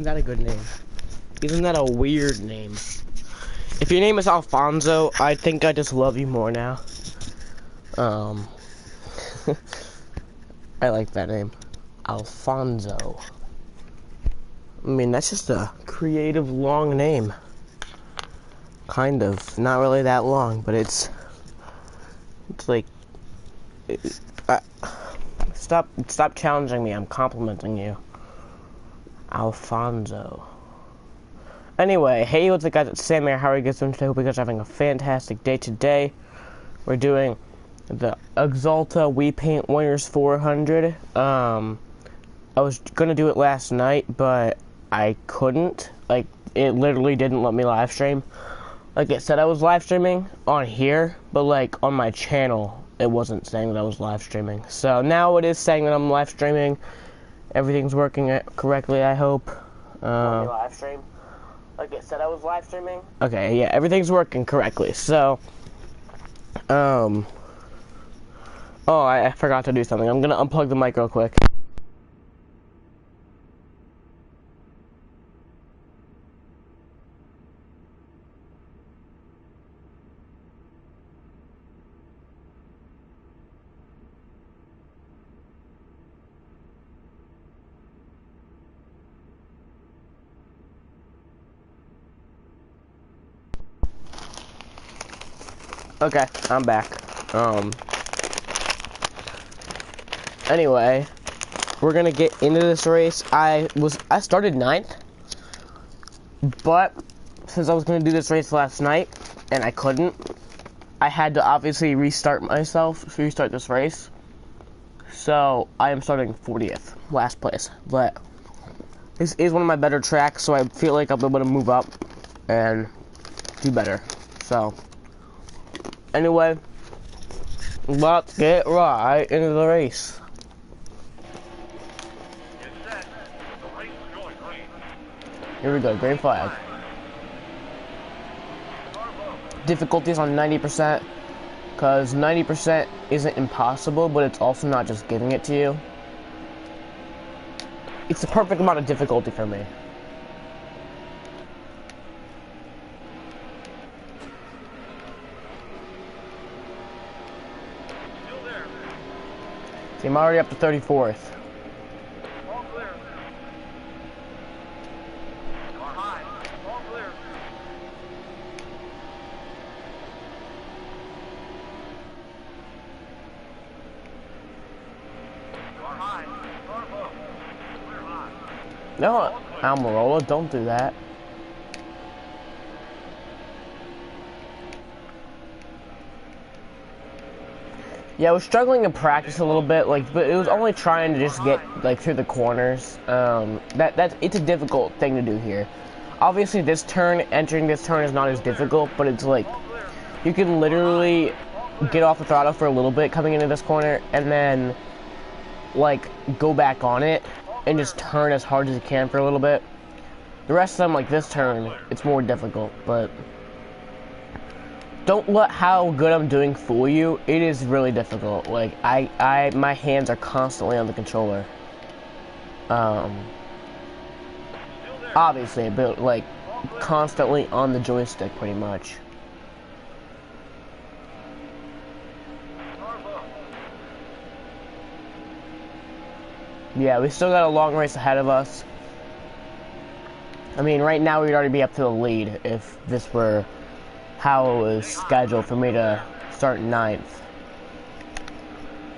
Isn't that a good name? Isn't that a weird name? If your name is Alfonso, I think I just love you more now. I like that name. Alfonso. I mean, that's just a creative, long name. Kind of. Not really that long, but it's like... Stop challenging me. I'm complimenting you. Alfonso. Anyway, hey, what's up guys, it's Sam here. How are you guys doing today? Hope you guys are having a fantastic day today. We're doing the Axalta We Paint Winners 400. I was gonna do it last night, but I couldn't. Like, it literally didn't let me live stream. Like it said I was live streaming on here, but like on my channel, it wasn't saying that I was live streaming. So now it is saying that I'm live streaming. Everything's working correctly, I hope. Live stream? Like it said I was live streaming? Okay, yeah, everything's working correctly. So, oh, I forgot to do something. I'm gonna unplug the mic real quick. Okay, I'm back. Anyway, we're gonna get into this race. I started 9th, but since I was gonna do this race last night and I couldn't, I had to obviously restart this race. So I am starting 40th, last place. But this is one of my better tracks, so I feel like I'll be able to move up and do better. So anyway, let's get right into the race. Here we go, green flag. Difficulties on 90%, because 90% isn't impossible, but it's also not just giving it to you. It's the perfect amount of difficulty for me. See, I'm already up to 34th. All clear. You are high. All clear. You are high. Car low. Clear high. No, Almirola, don't do that. Yeah, I was struggling to practice a little bit, like, but it was only trying to just get like through the corners. It's a difficult thing to do here. Obviously, entering this turn is not as difficult, but it's like you can literally get off the throttle for a little bit coming into this corner, and then like go back on it and just turn as hard as you can for a little bit. The rest of them, like this turn, it's more difficult, but don't let how good I'm doing fool you. It is really difficult. Like my hands are constantly on the controller. Obviously, but like constantly on the joystick, pretty much. Yeah, we still got a long race ahead of us. I mean, right now we'd already be up to the lead if this were how it was scheduled for me to start 9th.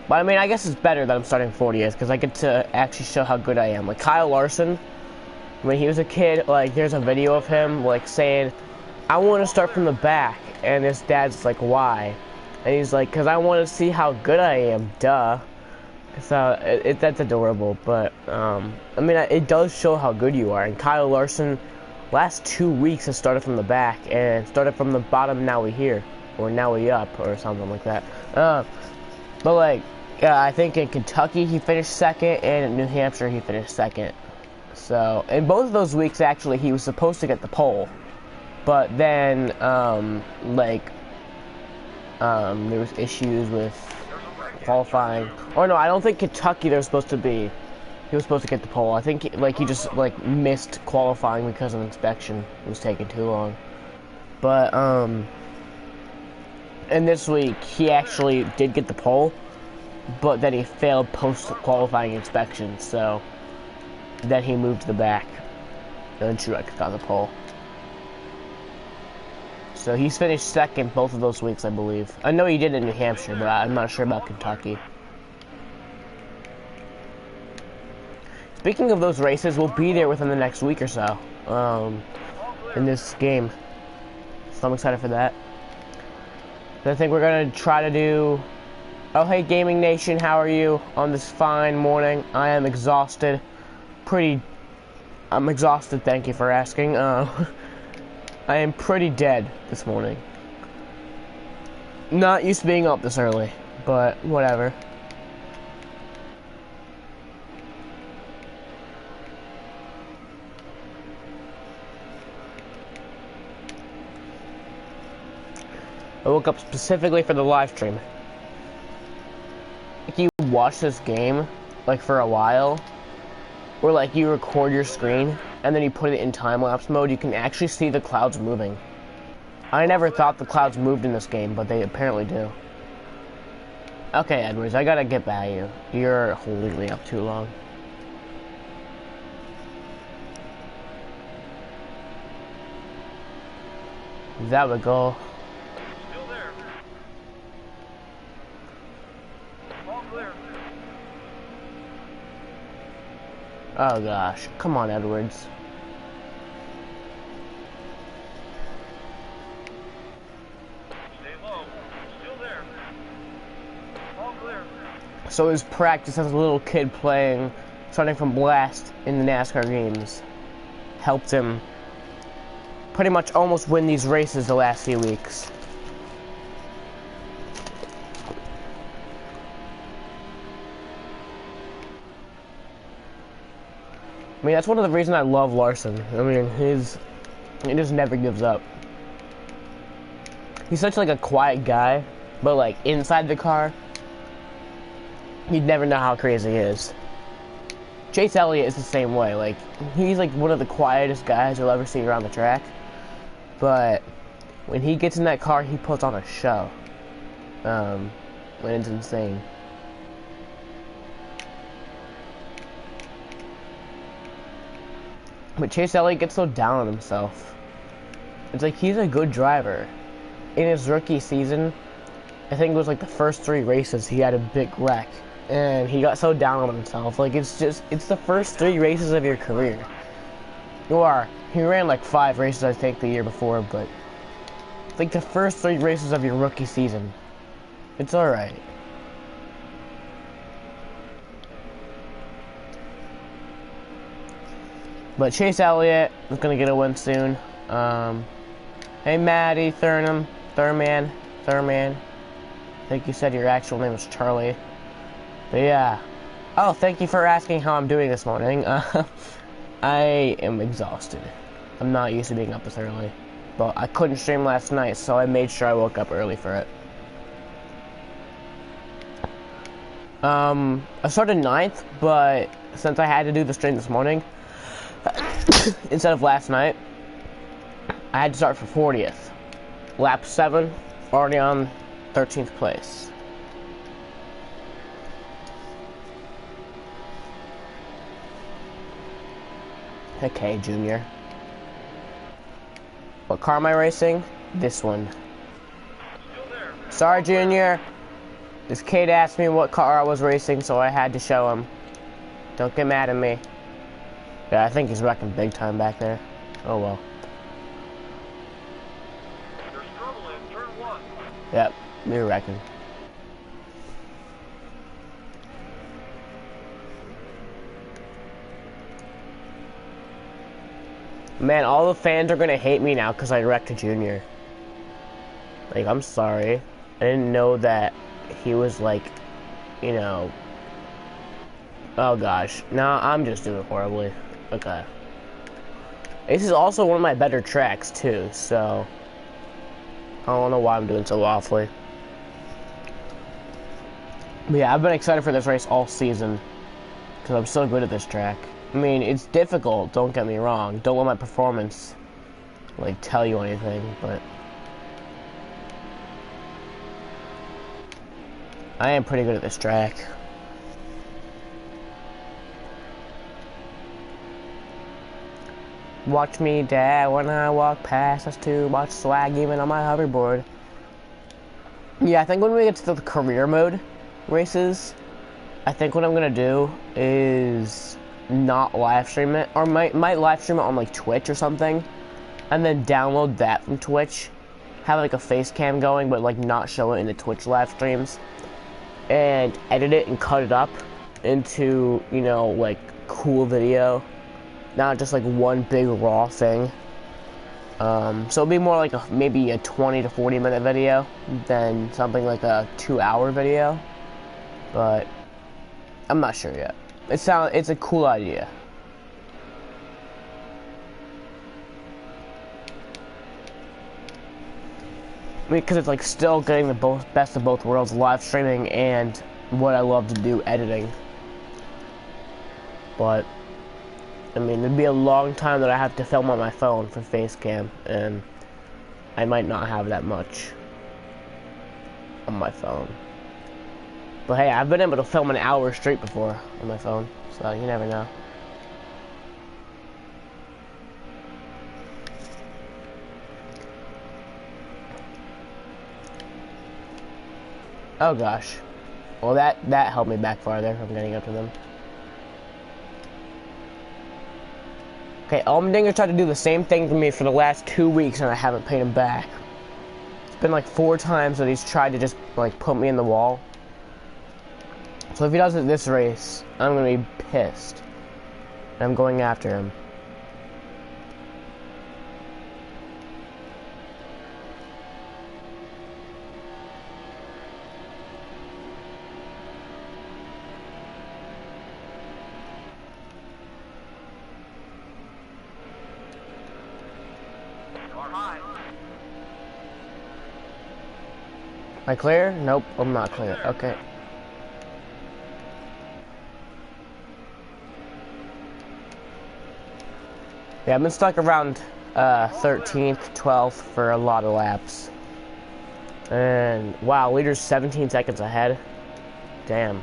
But I mean, I guess it's better that I'm starting 40th because I get to actually show how good I am. Like Kyle Larson, when he was a kid, like there's a video of him like saying, "I want to start from the back," and his dad's like, "Why?" And he's like, "Because I want to see how good I am." Duh. So that's adorable. But I mean, it does show how good you are. And Kyle Larson, last 2 weeks has started from the back and started from the bottom. Now we here, or now we up, or something like that. But like, I think in Kentucky he finished 2nd, and in New Hampshire he finished 2nd. So in both of those weeks, actually, he was supposed to get the pole, but then there was issues with qualifying. Or no, I don't think Kentucky they're supposed to be. He was supposed to get the pole. I think he just like missed qualifying because of inspection. It was taking too long. But and this week he actually did get the pole, but then he failed post qualifying inspection. So then he moved to the back. And then Truex got the pole. So he's finished second both of those weeks, I believe. I know he did in New Hampshire, but I'm not sure about Kentucky. Speaking of those races, we'll be there within the next week or so, in this game. So I'm excited for that. I think we're going to try to do... Oh, hey, Gaming Nation, how are you on this fine morning? I am exhausted. I'm exhausted, thank you for asking. I am pretty dead this morning. Not used to being up this early, but whatever. I woke up specifically for the live stream. Like, you watch this game, like, for a while, or like you record your screen, and then you put it in time-lapse mode, you can actually see the clouds moving. I never thought the clouds moved in this game, but they apparently do. Okay, Edwards, I gotta get back at you. You're holding me up too long. That would go. Still there. All clear. Oh gosh, come on, Edwards. Stay low. Still there. All clear. So his practice as a little kid playing, starting from last in the NASCAR games, helped him pretty much almost win these races the last few weeks. I mean, that's one of the reasons I love Larson. I mean, he just never gives up. He's such like a quiet guy, but like inside the car, you'd never know how crazy he is. Chase Elliott is the same way. Like, he's like one of the quietest guys you'll ever see around the track. But when he gets in that car, he puts on a show. And it's insane. But Chase Elliott gets so down on himself. It's like he's a good driver. In his rookie season, I think it was like the first 3 races, he had a big wreck. And he got so down on himself. Like, it's the first 3 races of your career. He ran like 5 races, I think, the year before, but it's like the first 3 races of your rookie season. It's alright. But Chase Elliott is going to get a win soon. Hey, Maddie, Thurman. I think you said your actual name was Charlie. But yeah. Oh, thank you for asking how I'm doing this morning. I am exhausted. I'm not used to being up this early. But I couldn't stream last night, so I made sure I woke up early for it. I started 9th, but since I had to do the stream this morning, instead of last night, I had to start for 40th. Lap 7, already on 13th place. Okay, Junior. What car am I racing? This one. Sorry, Junior. This kid asked me what car I was racing, so I had to show him. Don't get mad at me. Yeah, I think he's wrecking big time back there. Oh well. There's trouble in turn 1. Yep, you're wrecking. Man, all the fans are gonna hate me now because I wrecked a Junior. Like, I'm sorry. I didn't know that he was like, you know... Oh gosh. No, I'm just doing horribly. Okay. This is also one of my better tracks too, so... I don't know why I'm doing so awfully. But yeah, I've been excited for this race all season. because I'm so good at this track. I mean, it's difficult, don't get me wrong. Don't let my performance, like, tell you anything, but I am pretty good at this track. Watch me, Dad, when I walk past. That's too much swag, even on my hoverboard. Yeah, I think when we get to the career mode races, I think what I'm gonna do is not live stream it, or might live stream it on like Twitch or something, and then download that from Twitch, have like a face cam going, but like not show it in the Twitch live streams, and edit it and cut it up into, you know, like cool video, not just like one big raw thing. So it'll be more like maybe a 20 to 40 minute video than something like a 2-hour video, but I'm not sure yet. It's a cool idea. I mean, because it's like still getting the best of both worlds, live streaming and what I love to do, editing. But I mean, it'd be a long time that I have to film on my phone for face cam, and I might not have that much on my phone. But hey, I've been able to film an hour straight before on my phone, so you never know. Oh gosh. Well, that helped me back farther from getting up to them. Okay, Allmendinger tried to do the same thing to me for the last 2 weeks, and I haven't paid him back. It's been like 4 times that he's tried to just like put me in the wall. So if he does it this race, I'm gonna be pissed. And I'm going after him. Am I clear? Nope, I'm not clear. Okay. Yeah, I've been stuck around 13th, 12th for a lot of laps. And wow, leader's 17 seconds ahead. Damn.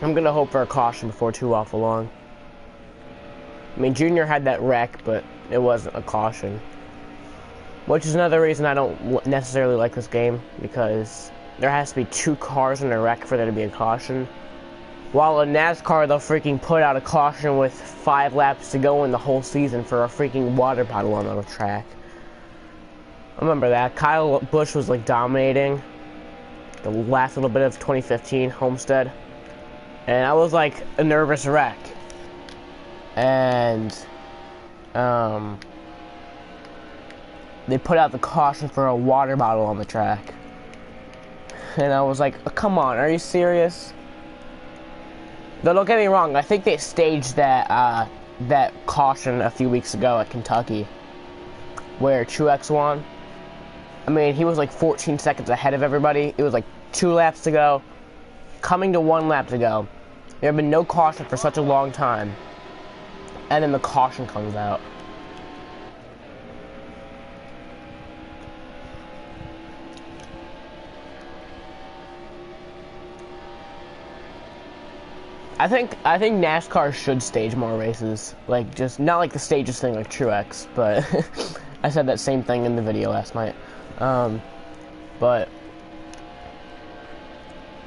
I'm gonna hope for a caution before too awful long. I mean, Junior had that wreck, but it wasn't a caution. Which is another reason I don't necessarily like this game, because there has to be 2 cars in a wreck for there to be a caution. While in NASCAR, they'll freaking put out a caution with 5 laps to go in the whole season for a freaking water bottle on the track. I remember that. Kyle Busch was like dominating the last little bit of 2015 Homestead. And I was like a nervous wreck. And they put out the caution for a water bottle on the track. And I was like, oh, come on, are you serious? Though don't get me wrong, I think they staged that that caution a few weeks ago at Kentucky, where Truex won. I mean, he was like 14 seconds ahead of everybody. It was like 2 laps to go, coming to 1 lap to go. There had been no caution for such a long time, and then the caution comes out. I think NASCAR should stage more races, like just not like the stages thing like Truex, but I said that same thing in the video last night. But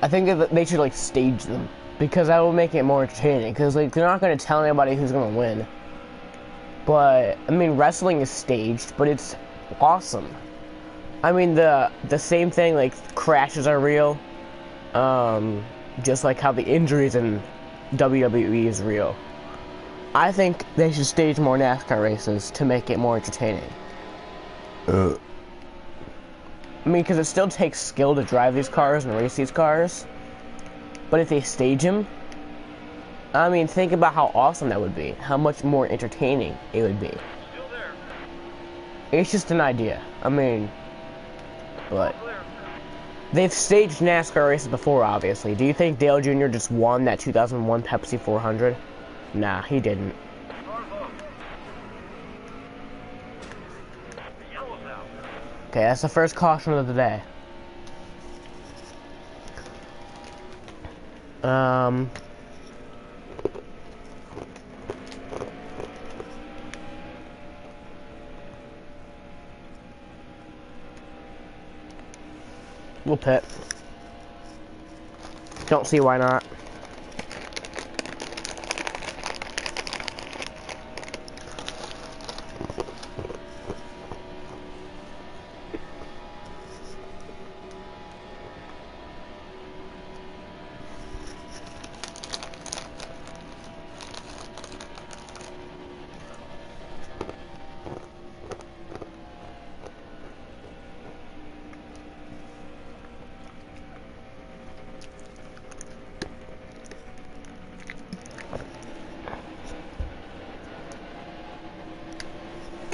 I think that they should like stage them, because that will make it more entertaining. Because like they're not going to tell anybody who's going to win. But I mean, wrestling is staged, but it's awesome. I mean, the same thing, like crashes are real. Just like how the injuries in WWE is real. I think they should stage more NASCAR races to make it more entertaining. I mean, because it still takes skill to drive these cars and race these cars. But if they stage them, I mean, think about how awesome that would be. How much more entertaining it would be. Still there. It's just an idea. I mean, but They've staged NASCAR races before, obviously. Do you think Dale Jr. just won that 2001 Pepsi 400? Nah, he didn't. Okay, that's the first caution of the day. We'll pit. Don't see why not.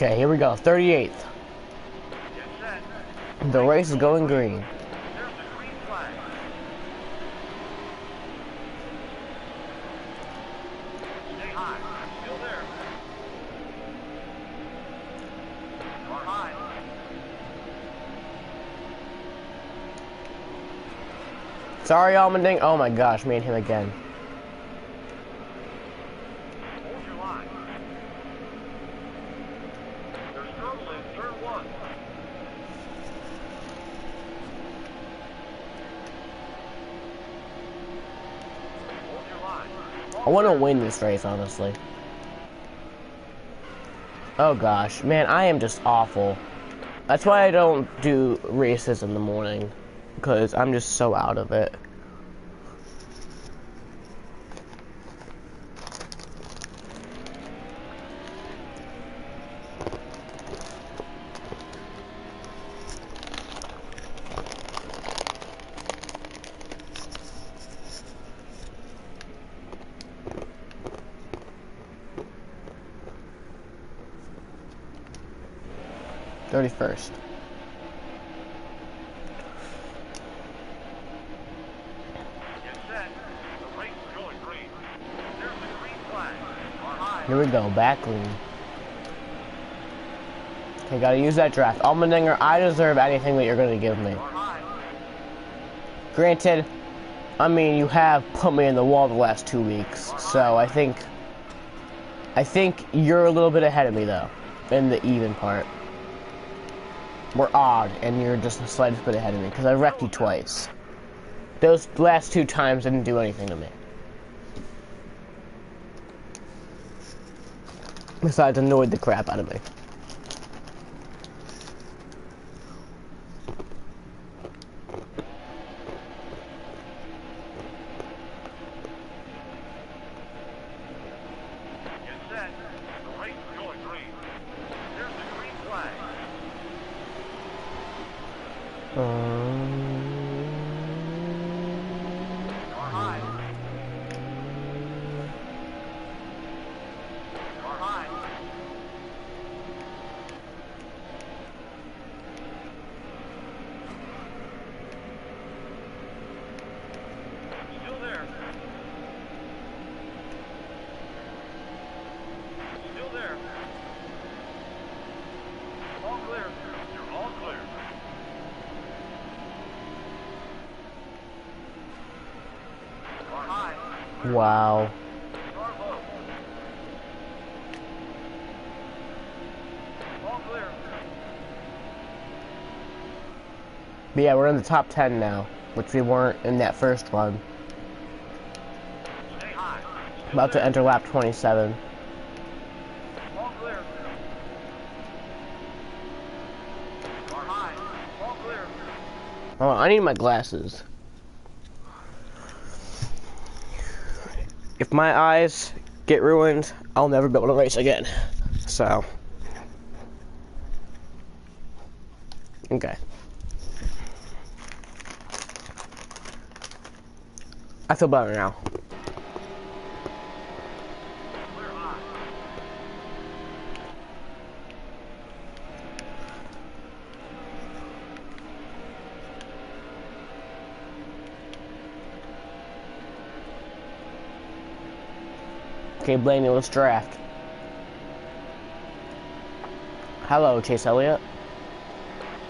Okay, here we go. 38th. The race is going green. Sorry, Almonding. Oh my gosh, me and him again. I want to win this race, honestly. Oh gosh, man, I am just awful. That's why I don't do races in the morning, because I'm just so out of it. First. Here we go, back lean. Okay, gotta use that draft. Almendinger, I deserve anything that you're gonna give me. Granted, I mean, you have put me in the wall the last 2 weeks, so I think you're a little bit ahead of me though, in the even part. We're odd, and you're just a slight bit ahead of me, because I wrecked you twice. Those last 2 times didn't do anything to me. Besides, annoyed the crap out of me. Wow. But yeah, we're in the top 10 now, which we weren't in that first run. About to enter lap 27. Oh, I need my glasses. If my eyes get ruined, I'll never be able to race again. So. Okay. I feel better now. Okay, Blaney, let's draft. Hello, Chase Elliott.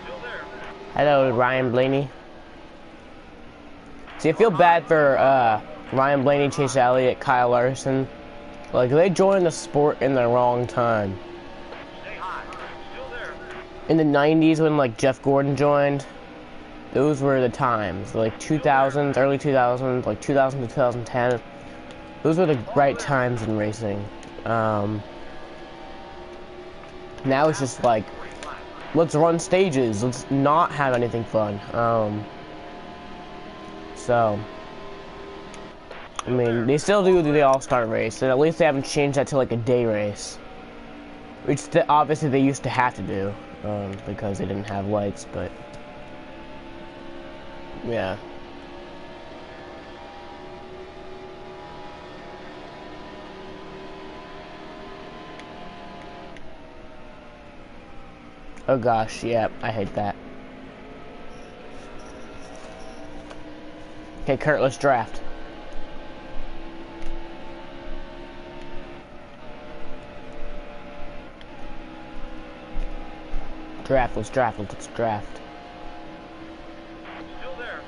Still there. Hello, Ryan Blaney. See, I feel bad for Ryan Blaney, Chase Elliott, Kyle Larson. Like, they joined the sport in the wrong time. Stay high. Still there. In the 90s when, like, Jeff Gordon joined, those were the times. Like, 2000s, early 2000s, like 2000 to 2010. Those were the right times in racing. Now it's just like, let's run stages. Let's not have anything fun. So, I mean, they still do the All-Star race, and at least they haven't changed that to like a day race, which obviously they used to have to do because they didn't have lights. But yeah. Oh gosh, yeah, I hate that. Okay, Kurt, let's draft. Let's draft. Still there.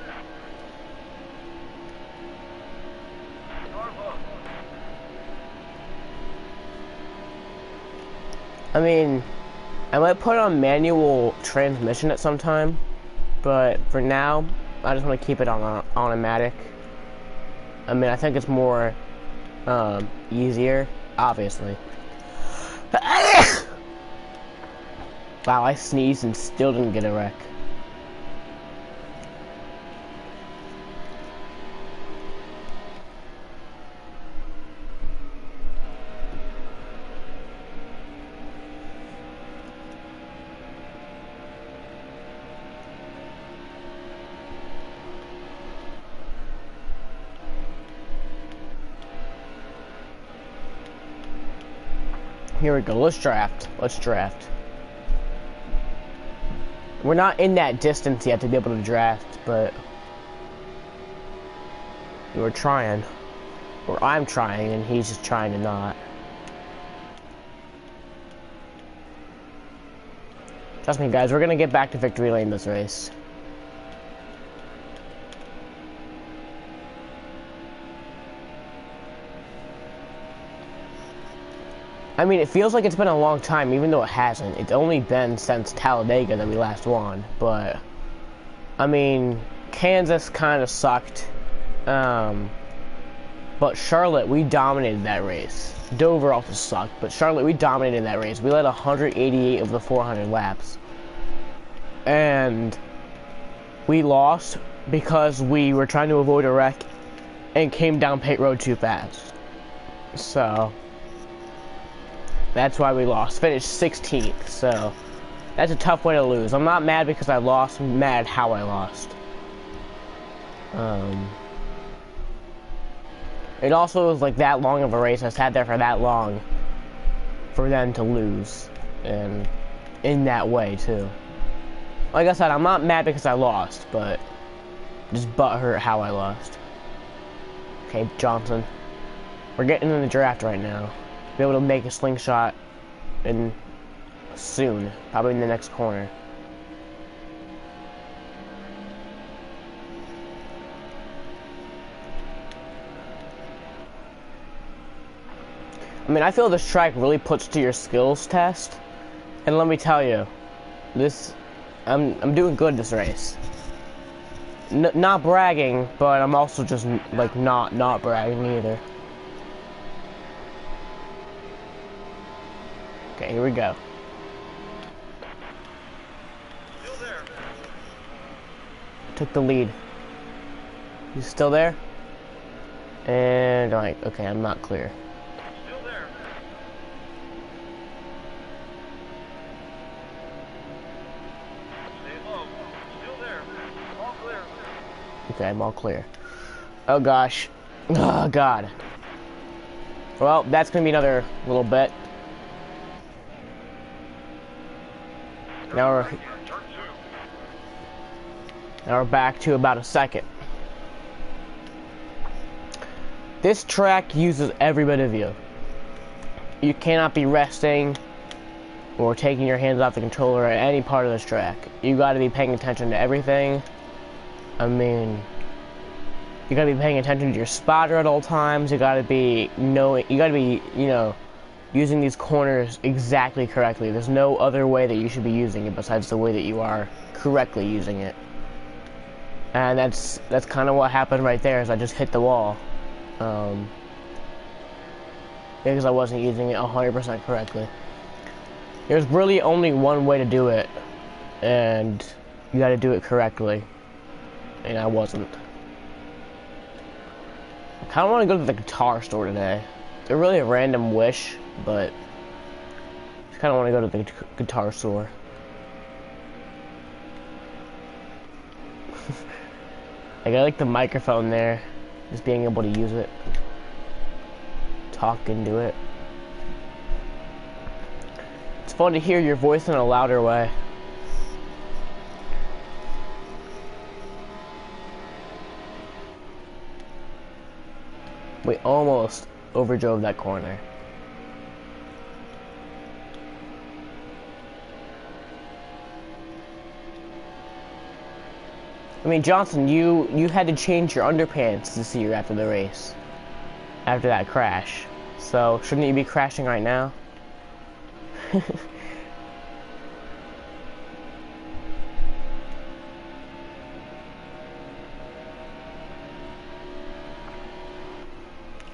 Norfolk. I mean, I might put on manual transmission at some time, but for now, I just want to keep it on automatic. I mean, I think it's more easier, obviously. Wow, I sneezed and still didn't get a wreck. Here we go, let's draft. We're not in that distance yet to be able to draft, but we're trying. Or I'm trying, and he's just trying to not. Trust me, guys, we're gonna get back to victory lane this race. I mean, it feels like it's been a long time, even though it hasn't. It's only been since Talladega that we last won, but I mean, Kansas kind of sucked. But Charlotte, we dominated that race. Dover also sucked, but Charlotte, we dominated that race. We led 188 of the 400 laps. And we lost because we were trying to avoid a wreck and came down pit road too fast. So that's why we lost. Finished 16th, so that's a tough way to lose. I'm not mad because I lost, I'm mad how I lost. It also was like that long of a race. I sat there for that long for them to lose, and in that way too. Like I said, I'm not mad because I lost, but just butthurt how I lost. Okay, Johnson. We're getting in the draft right now. Be able to make a slingshot in soon, probably in the next corner. I mean, I feel this track really puts to your skills test, and let me tell you, I'm doing good this race. Not bragging, but I'm also just like not bragging either. Okay, here we go. Still there. Took the lead. You still there? And like, okay, I'm not clear. Still there. Stay low. Still there. All clear. Okay, I'm all clear. Oh gosh. Oh god. Well, that's gonna be another little bit. Now we're back to about a second. This track uses every bit of you. you cannot be resting or taking your hands off the controller at any part of this track. You gotta be paying attention to everything. I mean, you gotta be paying attention to your spotter at all times. You gotta be you know, using these corners exactly correctly. There's no other way that you should be using it besides the way that you are correctly using it. And that's kind of what happened right there, is I just hit the wall. Because I wasn't using it 100% correctly. There's really only one way to do it, and you gotta do it correctly. And I wasn't. I kinda wanna go to the guitar store today. It's really a random wish, but I just kinda wanna go to the guitar store. Like, I like the microphone there, just being able to use it, talk into it. It's fun to hear your voice in a louder way. We almost overdrove that corner. I mean, Johnson, you had to change your underpants this year after the race. After that crash. So, shouldn't you be crashing right now?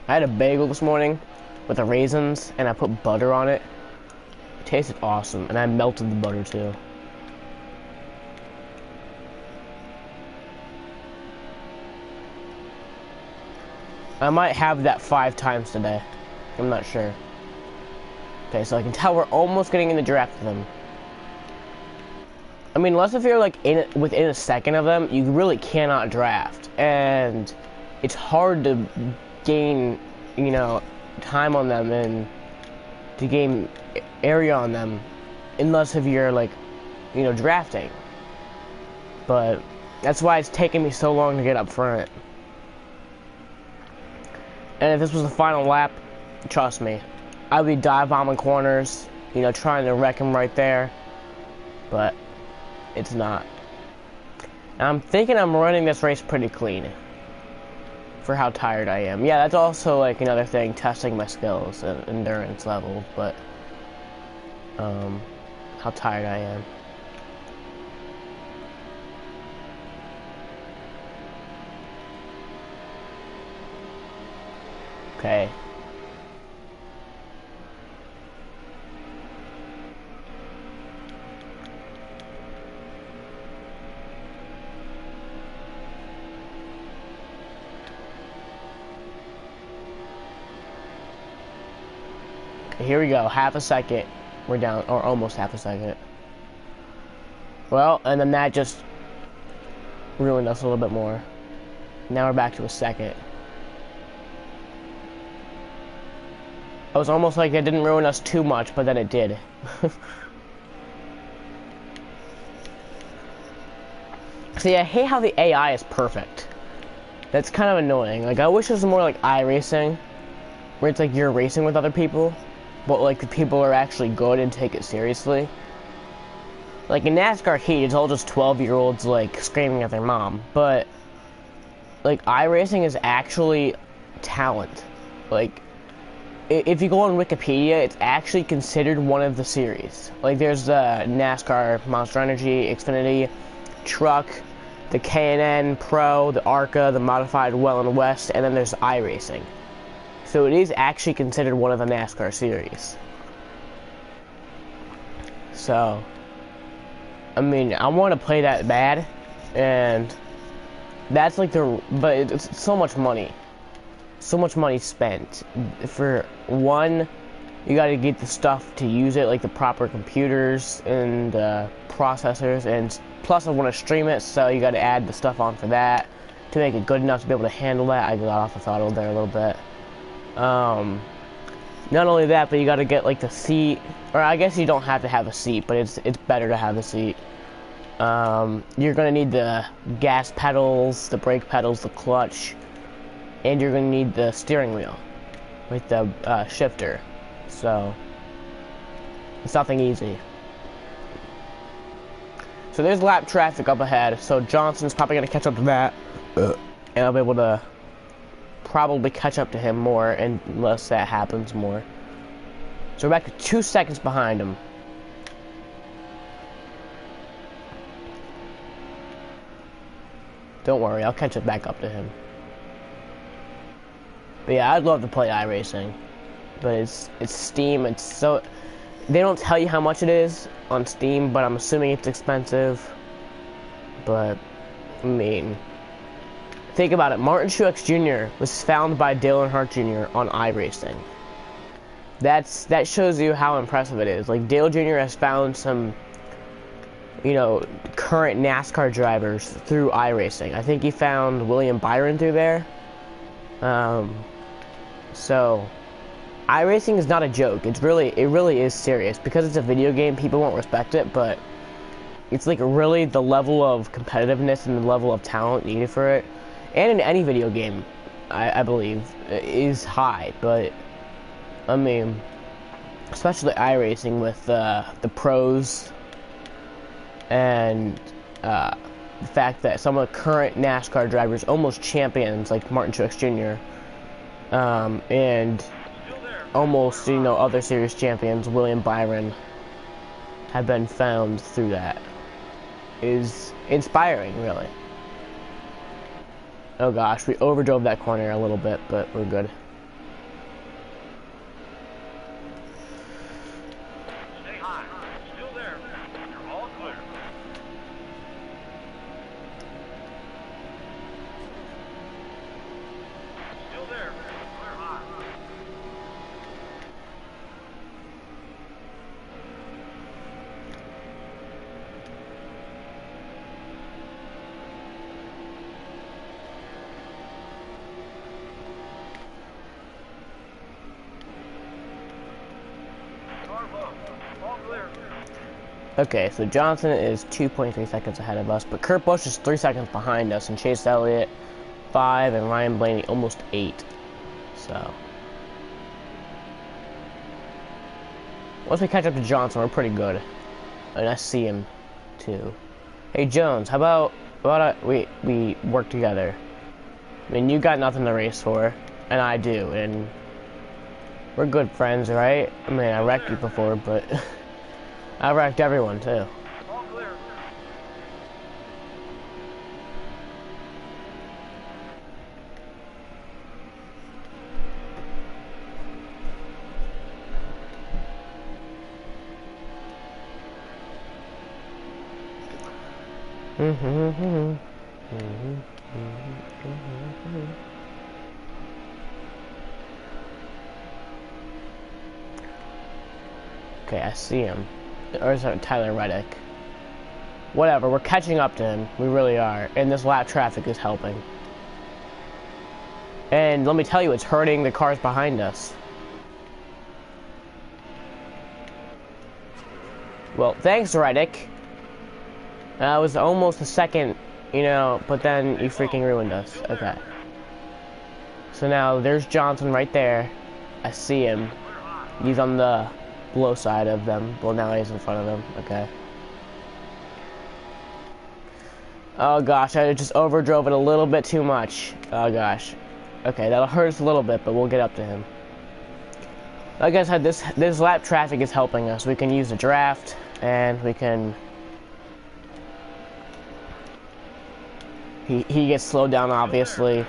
I had a bagel this morning with the raisins, and I put butter on it. It tasted awesome, and I melted the butter too. I might have that 5 times today. I'm not sure. Okay, so I can tell we're almost getting in the draft of them. I mean, unless if you're like within a second of them, you really cannot draft. And it's hard to gain, you know, time on them and to gain area on them unless if you're like, you know, drafting. But that's why it's taken me so long to get up front. And if this was the final lap, trust me, I'd be dive bombing corners, you know, trying to wreck him right there. But it's not. And I'm thinking I'm running this race pretty clean for how tired I am. Yeah, that's also like another thing, testing my skills and endurance level, but how tired I am. Okay. Here we go, half a second. We're down, or almost half a second. Well, and then that just ruined us a little bit more. Now we're back to a second. It was almost like it didn't ruin us too much, but then it did. See, I hate how the AI is perfect. That's kind of annoying. Like, I wish it was more like iRacing, where it's like you're racing with other people, but like the people are actually good and take it seriously. Like in NASCAR Heat, it's all just 12-year-olds like screaming at their mom, but like iRacing is actually talent. Like, if you go on Wikipedia, it's actually considered one of the series. Like, there's the NASCAR, Monster Energy, Xfinity, Truck, the K&N Pro, the ARCA, the Modified Well and West, and then there's iRacing. So it is actually considered one of the NASCAR series. So, I mean, I want to play that bad, and that's like but it's so much money. So much money spent. For one, you gotta get the stuff to use it, like the proper computers and processors, and plus I want to stream it, so you gotta add the stuff on for that to make it good enough to be able to handle that. I got off the throttle there a little bit. Not only that, but you gotta get like the seat, or I guess you don't have to have a seat, but it's better to have a seat. You're gonna need the gas pedals, the brake pedals, the clutch, and you're gonna need the steering wheel with the shifter. So it's nothing easy. So there's lap traffic up ahead, so Johnson's probably going to catch up to that. And I'll be able to probably catch up to him more unless that happens more. So we're back to 2 seconds behind him. Don't worry, I'll catch it back up to him. But yeah, I'd love to play iRacing. But it's Steam, it's so... They don't tell you how much it is on Steam, but I'm assuming it's expensive. But, I mean... Think about it, Martin Truex Jr. was found by Dale Earnhardt Jr. on iRacing. That shows you how impressive it is. Like, Dale Jr. has found some, you know, current NASCAR drivers through iRacing. I think he found William Byron through there. So, iRacing is not a joke. It really is serious. Because it's a video game, people won't respect it, but it's like really the level of competitiveness and the level of talent needed for it. And in any video game, I believe, is high, but, I mean, especially iRacing with the pros and the fact that some of the current NASCAR drivers, almost champions, like Martin Truex Jr., and almost, you know, other series champions, William Byron, have been found through that, is inspiring, really. Oh gosh, we overdrove that corner a little bit, but we're good. Stay high. Still there. You're all clear. Still there. Clear high. Okay, so Johnson is 2.3 seconds ahead of us, but Kurt Busch is 3 seconds behind us, and Chase Elliott 5, and Ryan Blaney almost 8. So once we catch up to Johnson, we're pretty good, and I see him too. Hey Jones, how about we work together? I mean, you got nothing to race for, and I do, and we're good friends, right? I mean, I wrecked you before, but I wrecked everyone too. All clear. Okay, I see him. Or is that Tyler Reddick? Whatever, we're catching up to him. We really are. And this lap traffic is helping. And let me tell you, it's hurting the cars behind us. Well, thanks, Reddick. That was almost a second, you know, but then you freaking ruined us. Okay. So now, there's Johnson right there. I see him. He's on the low side of them. Well, now he's in front of them. Okay. Oh gosh, I just overdrove it a little bit too much. Oh gosh. Okay, that'll hurt us a little bit, but we'll get up to him. Like I said, this lap traffic is helping us. We can use the draft, and we can... He gets slowed down, obviously.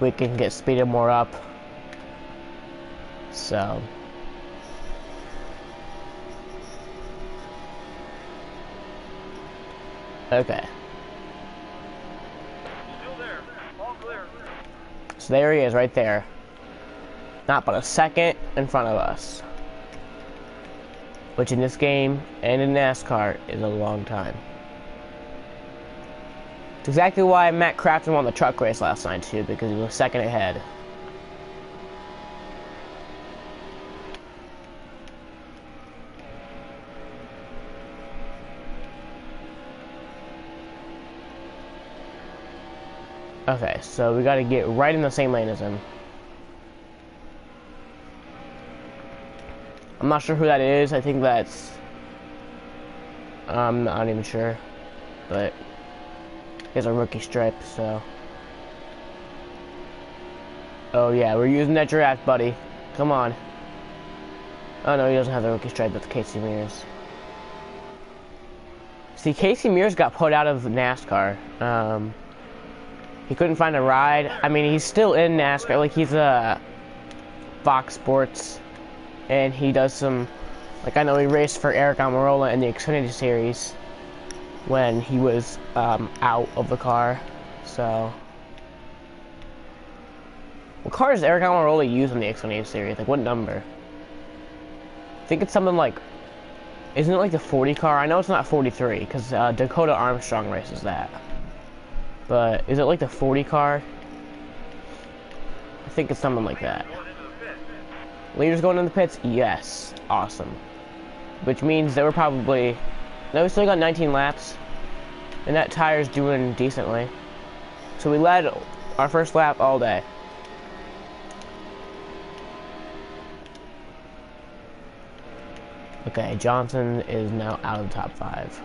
We can get speeded more up. So... Okay. Still there. All clear. So there he is, right there. Not but a second in front of us. Which in this game, and in NASCAR, is a long time. It's exactly why Matt Crafton won the truck race last night, too, because he was a second ahead. Okay, so we gotta get right in the same lane as him. I'm not sure who that is. I think that's... I'm not even sure. But he has a rookie stripe, so... Oh yeah, we're using that draft, buddy. Come on. Oh no, he doesn't have the rookie stripe. That's Casey Mears. See, Casey Mears got put out of NASCAR. He couldn't find a ride. I mean, he's still in NASCAR. Like, he's a Fox Sports, and he does some. Like, I know he raced for Eric Almirola in the Xfinity Series when he was out of the car. So, what car does Eric Almirola use in the Xfinity Series? Like, what number? I think it's something like. Isn't it like the 40 car? I know it's not 43 because Dakota Armstrong races that. But is it like the 40 car? I think it's something like that. Leaders going in the pits? Yes. Awesome. Which means they were probably... No, we still got 19 laps. And that tire's doing decently. So we led our first lap all day. Okay, Johnson is now out of the top 5.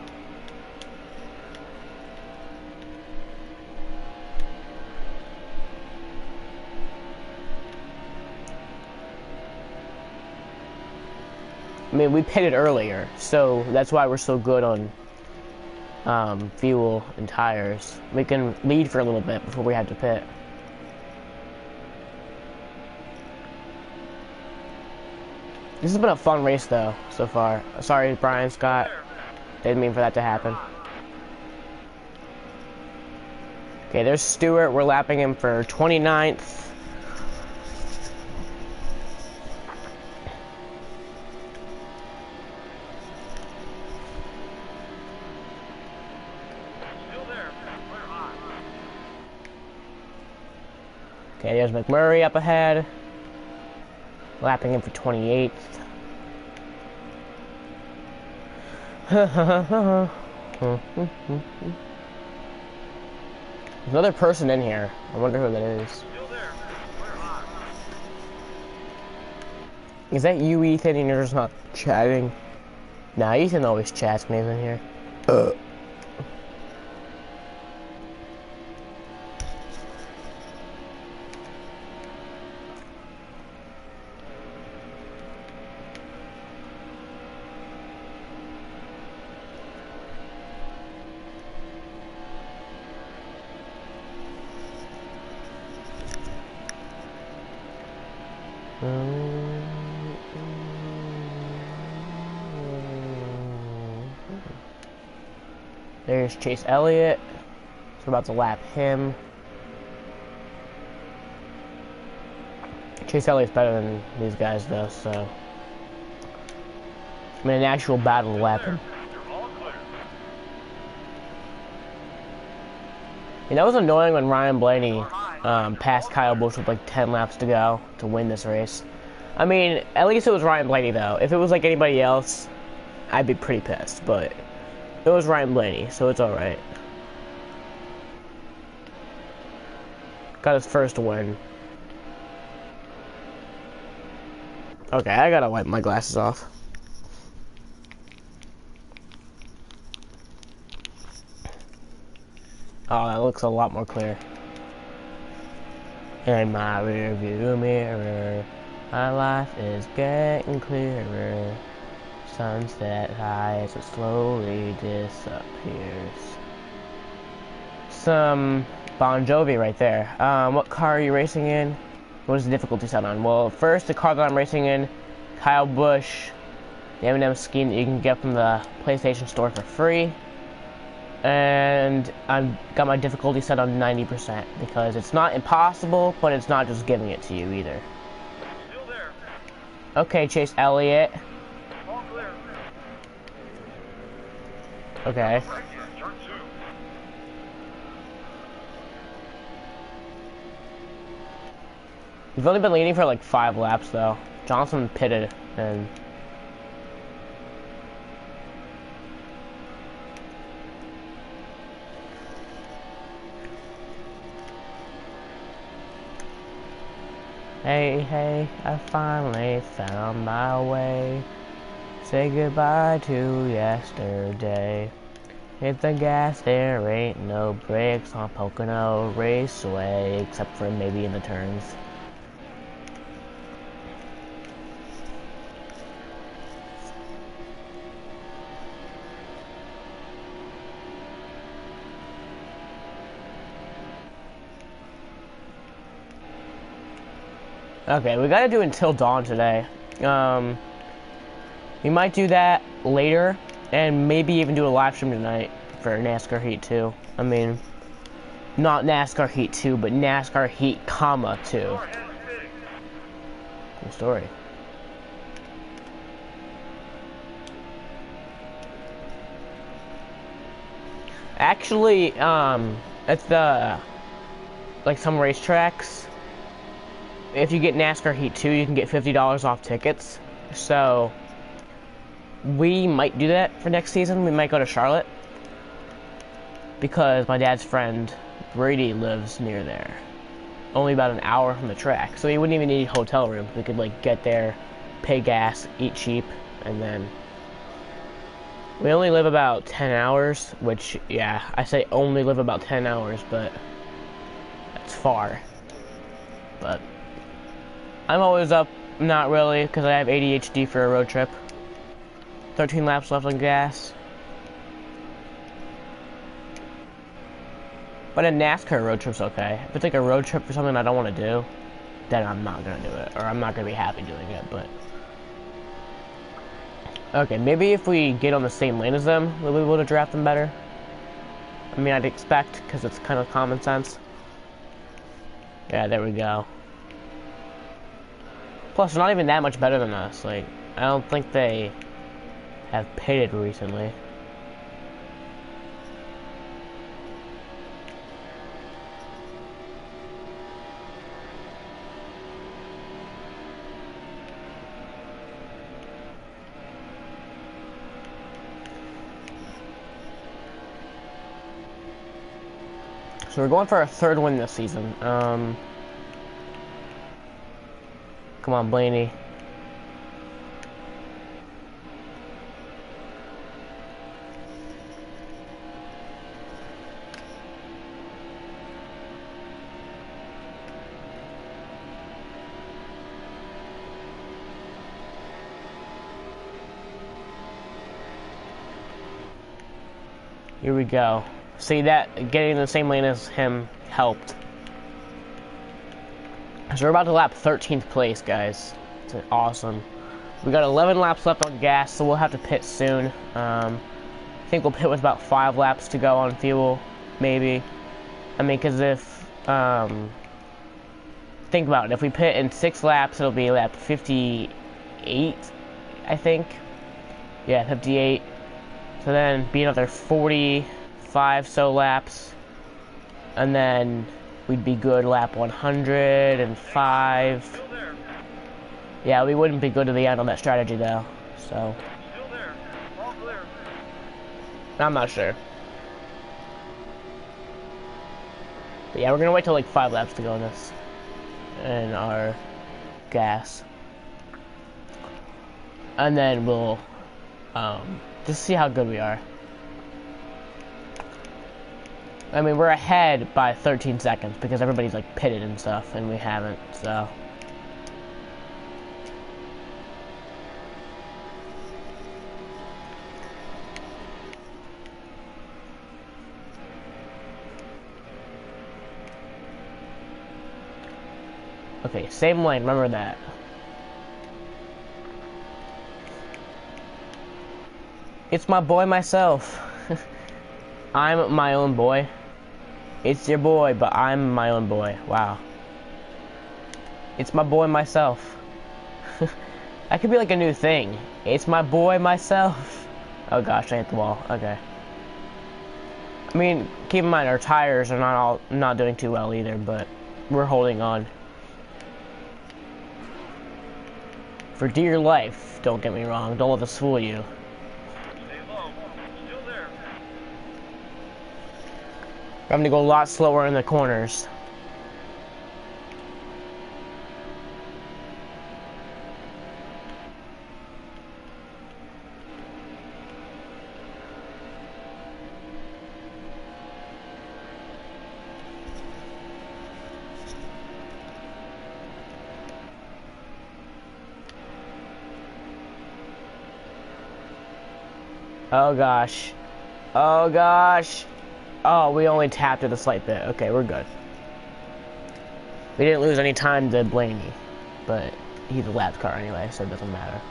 I mean, we pitted earlier, so that's why we're so good on fuel and tires. We can lead for a little bit before we have to pit. This has been a fun race, though, so far. Sorry, Brian Scott. Didn't mean for that to happen. Okay, there's Stewart. We're lapping him for 29th. Okay, there's McMurray up ahead. Lapping him for 28th. There's another person in here. I wonder who that is. Is that you, Ethan, and you're just not chatting? Nah, Ethan always chats when he's in here. There's Chase Elliott. So we're about to lap him. Chase Elliott's better than these guys, though, so. I mean, an actual battle to lap him. And that was annoying when Ryan Blaney passed Kyle Busch with like 10 laps to go to win this race. I mean, at least it was Ryan Blaney, though. If it was like anybody else, I'd be pretty pissed, but it was Ryan Blaney, so it's alright. Got his first win. Okay, I gotta wipe my glasses off. Oh, that looks a lot more clear. In my rearview mirror, my life is getting clearer. Sunset high as it slowly disappears. Some Bon Jovi right there. What car are you racing in? What is the difficulty set on? Well, first, the car that I'm racing in, Kyle Busch, the M&M skin that you can get from the PlayStation Store for free. And I've got my difficulty set on 90% because it's not impossible, but it's not just giving it to you either. Still there. Okay, Chase Elliott. All clear. Okay. Right, yeah, turn 2. We've only been leading for like 5 laps though. Johnson pitted and Hey, hey, I finally found my way. Say goodbye to yesterday. Hit the gas, there ain't no brakes on Pocono Raceway, except for maybe in the turns. Okay, we gotta do Until Dawn today. We might do that later, and maybe even do a live stream tonight for NASCAR Heat 2. I mean, not NASCAR Heat 2, but NASCAR Heat, comma, 2. Cool story. Actually, at the, like some racetracks, if you get NASCAR Heat 2, you can get $50 off tickets. So, we might do that for next season. We might go to Charlotte. Because my dad's friend, Brady, lives near there. Only about an hour from the track. So we wouldn't even need a hotel room. We could, like, get there, pay gas, eat cheap, and then... We only live about 10 hours, which, yeah, I say only live about 10 hours, but... That's far. But... I'm always up, not really, because I have ADHD for a road trip. 13 laps left on gas. But a NASCAR road trip's okay. If it's like a road trip for something I don't want to do, then I'm not going to do it. Or I'm not going to be happy doing it, but... Okay, maybe if we get on the same lane as them, we'll be able to draft them better. I mean, I'd expect, because it's kind of common sense. Yeah, there we go. Plus, they're not even that much better than us. Like, I don't think they have pitted recently. So we're going for our third win this season. Come on, Blaney. Here we go. See that getting in the same lane as him helped. So we're about to lap 13th place, guys. It's awesome. We got 11 laps left on gas, so we'll have to pit soon. I think we'll pit with about 5 laps to go on fuel, maybe. I mean, because if think about it, if we pit in 6 laps, it'll be lap 58, I think. Yeah, 58. So then be another 45 so laps, and then we'd be good lap 105. Yeah, we wouldn't be good to the end on that strategy though. So Still there. All clear. I'm not sure. But yeah, we're gonna wait till like 5 laps to go in this, in our gas, and then we'll just see how good we are. I mean, we're ahead by 13 seconds because everybody's like pitted and stuff, and we haven't, so. Okay, same lane, remember that. It's my boy myself. I'm my own boy. It's your boy, but I'm my own boy. Wow. It's my boy myself. That could be like a new thing. It's my boy myself. Oh gosh, I hit the wall. Okay. I mean, keep in mind our tires are not doing too well either, but we're holding on. For dear life, don't get me wrong. Don't let this fool you. Stay low. Still there. I'm gonna go a lot slower in the corners. Oh gosh. Oh gosh. Oh, we only tapped it a slight bit. Okay, we're good. We didn't lose any time to Blaney, but he's a lap car anyway, so it doesn't matter.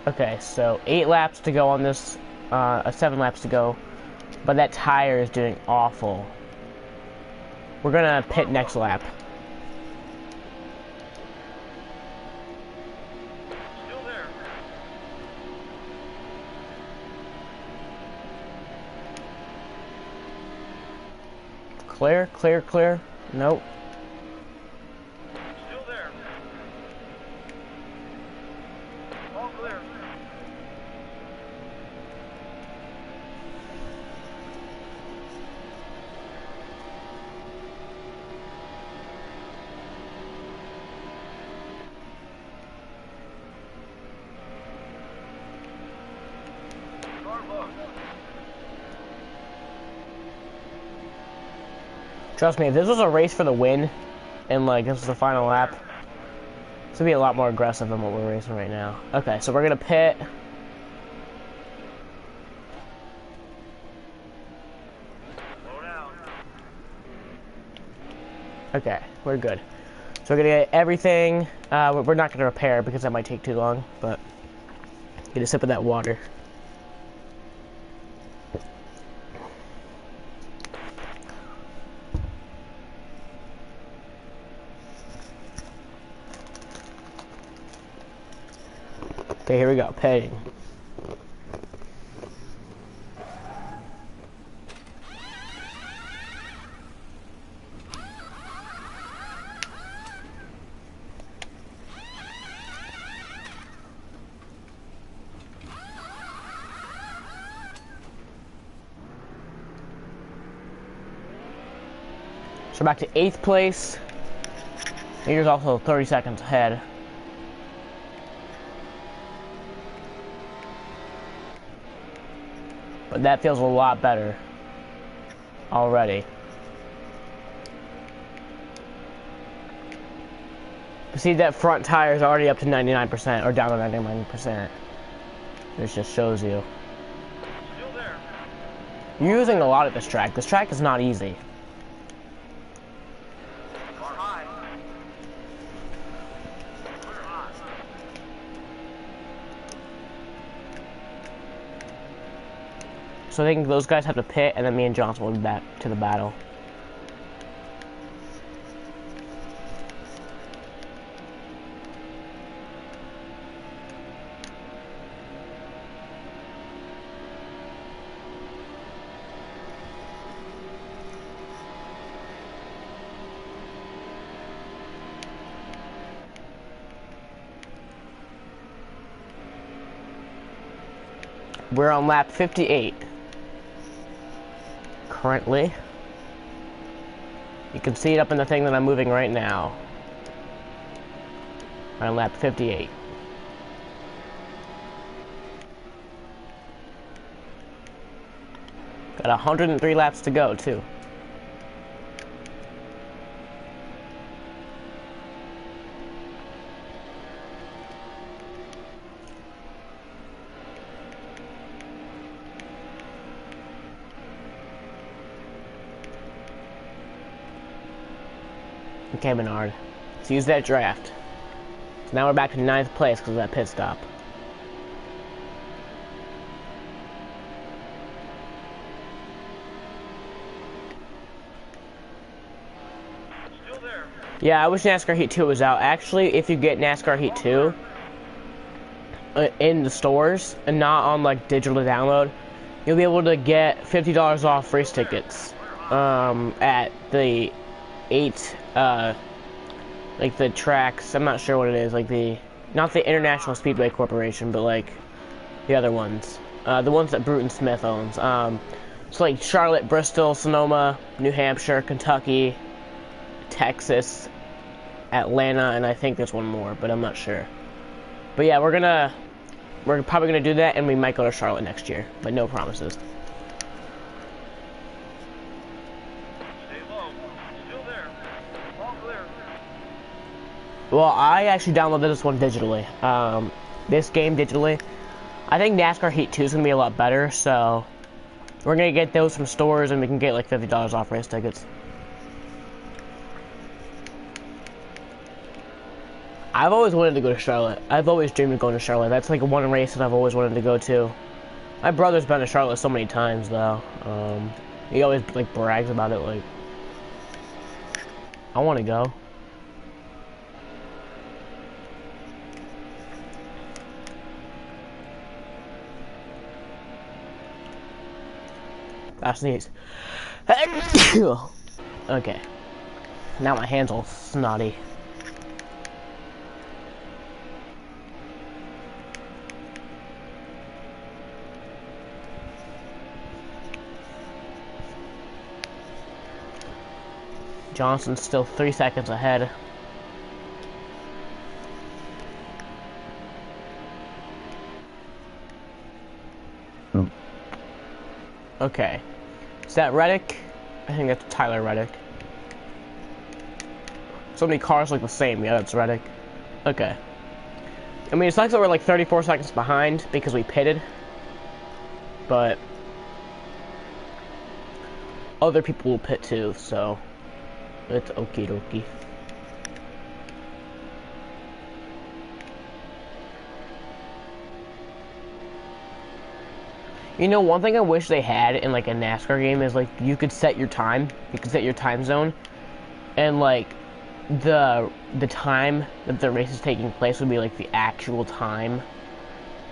Okay, so 8 laps to go on this, 7 laps to go, but that tire is doing awful. We're gonna pit next lap. Still there. Clear, clear, clear. Nope. Still there. All clear. Car low. Trust me, if this was a race for the win, and like this is the final lap, this would be a lot more aggressive than what we're racing right now. Okay, so we're gonna pit. Slow down. Okay, we're good. So we're gonna get everything. We're not gonna repair because that might take too long, but get a sip of that water. Okay, here we go, pitting. So back to 8th place. Here's also 30 seconds ahead. But that feels a lot better already. See, that front tire is already up to 99%, or down to 99%. This just shows you. Still there. You're using a lot at this track. This track is not easy. Car high. Clear high. So I think those guys have to pit, and then me and Johnson will be back to the battle. We're on lap 58. Currently. You can see it up in the thing that I'm moving right now. We're on lap 58. Got 103 laps to go, too. Okay, Bernard. Let's use that draft. So now we're back to 9th place because of that pit stop. Still there. Yeah, I wish NASCAR Heat 2 was out. Actually, if you get NASCAR Heat 2 in the stores and not on like digital download, you'll be able to get $50 off race tickets at the 8 like the tracks. I'm not sure what it is. Like not the International Speedway Corporation, but like the other ones, the ones that Bruton Smith owns. So like Charlotte, Bristol, Sonoma, New Hampshire, Kentucky, Texas, Atlanta, and I think there's one more, but I'm not sure. But yeah, we're probably gonna do that, and we might go to Charlotte next year, but no promises. Stay low. Still there. All clear. Well, I actually downloaded this one digitally. This game digitally. I think NASCAR Heat 2 is gonna be a lot better, so we're gonna get those from stores, and we can get like $50 off race tickets. I've always wanted to go to Charlotte. I've always dreamed of going to Charlotte. That's like one race that I've always wanted to go to. My brother's been to Charlotte so many times, though. He always like brags about it. Like, I want to go. That's neat. Okay. Now my hand's all snotty. Johnson's still 3 seconds ahead. Oh. Okay. Is that Reddick? I think that's Tyler Reddick. So many cars look the same. Yeah, that's Reddick. Okay. I mean, it sucks that we're like 34 seconds behind because we pitted. But other people will pit too, so it's okie dokie. You know, one thing I wish they had in like a NASCAR game is like you could set your time. You could set your time zone, and like the time that the race is taking place would be like the actual time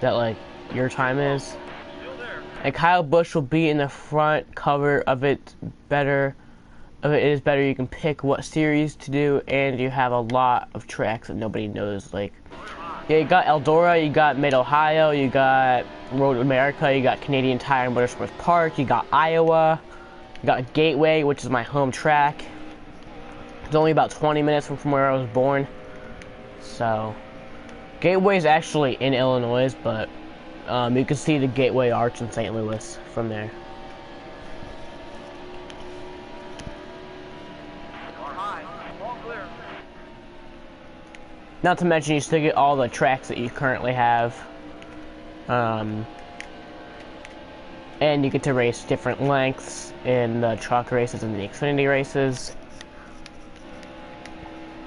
that like your time is. Still there. And Kyle Busch will be in the front cover of it. It is better. You can pick what series to do, and you have a lot of tracks that nobody knows. Like, yeah, you got Eldora, you got Mid Ohio, you got Road America, you got Canadian Tire and Motorsports Park, you got Iowa, you got Gateway, which is my home track. It's only about 20 minutes from where I was born. So, Gateway is actually in Illinois, but you can see the Gateway Arch in St. Louis from there. Car high. All clear. Not to mention, you still get all the tracks that you currently have. And you get to race different lengths in the truck races and the Xfinity races,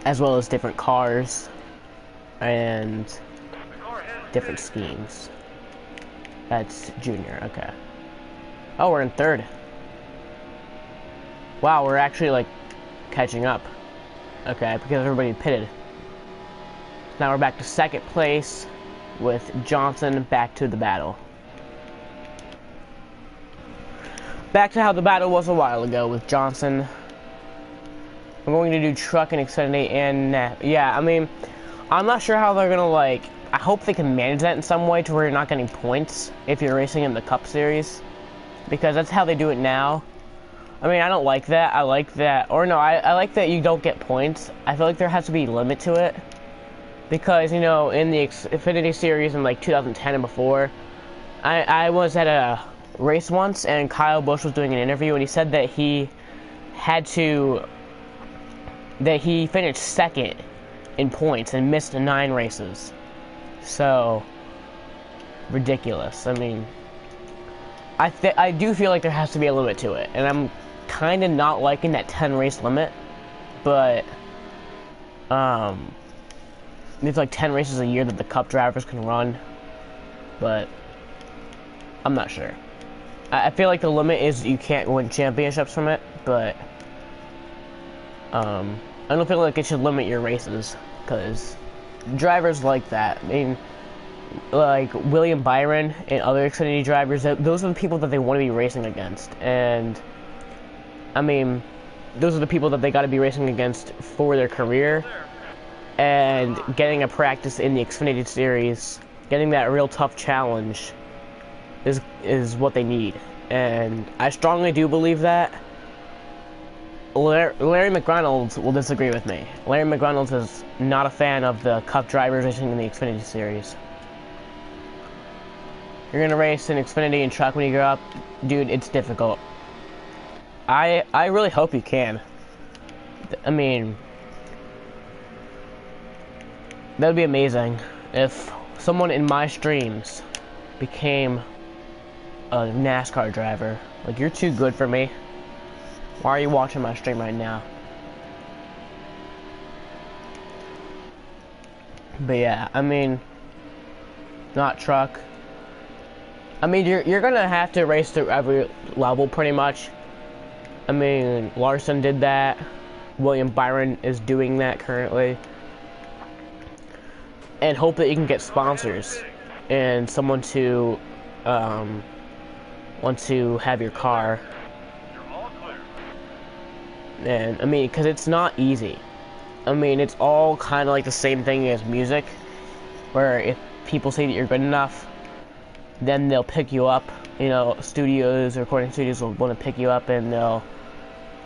as well as different cars and The car headed different big. schemes. That's Junior, okay. Oh, we're in third. Wow, we're actually like catching up. Okay, because everybody pitted. Now we're back to second place with Johnson back to the battle. Back to how the battle was a while ago with Johnson. I'm going to do truck and Xfinity and yeah, I mean, I'm not sure how they're gonna like. I hope they can manage that in some way to where you're not getting points if you're racing in the Cup Series, because that's how they do it now. I mean, I don't like that. I like that, or no, I like that you don't get points. I feel like there has to be a limit to it, because you know, in the Xfinity Series in like 2010 and before, I was at a race once and Kyle Busch was doing an interview and he said that he finished second in points and missed 9 races. So ridiculous. I mean, I do feel like there has to be a limit to it, and I'm kind of not liking that 10 race limit, but there's like 10 races a year that the Cup drivers can run, but I'm not sure. I feel like the limit is you can't win championships from it, but I don't feel like it should limit your races, because drivers like that. I mean, like William Byron and other Xfinity drivers, those are the people that they want to be racing against, and I mean, those are the people that they got to be racing against for their career, and getting a practice in the Xfinity Series, getting that real tough challenge is what they need. And I strongly do believe that. Larry McReynolds will disagree with me. Larry McReynolds is not a fan of the Cup drivers racing in the Xfinity Series. You're gonna race in Xfinity and truck when you grow up, dude. It's difficult. I really hope you can. I mean, that'd be amazing if someone in my streams became a NASCAR driver. Like, you're too good for me. Why are you watching my stream right now? But yeah, I mean, not truck. I mean, you're gonna have to race through every level pretty much. I mean, Larson did that. William Byron is doing that currently. And hope that you can get sponsors and someone to want to have your car. And I mean, because it's not easy. I mean, it's all kind of like the same thing as music, where if people say that you're good enough, then they'll pick you up. You know, studios, recording studios will want to pick you up and they'll,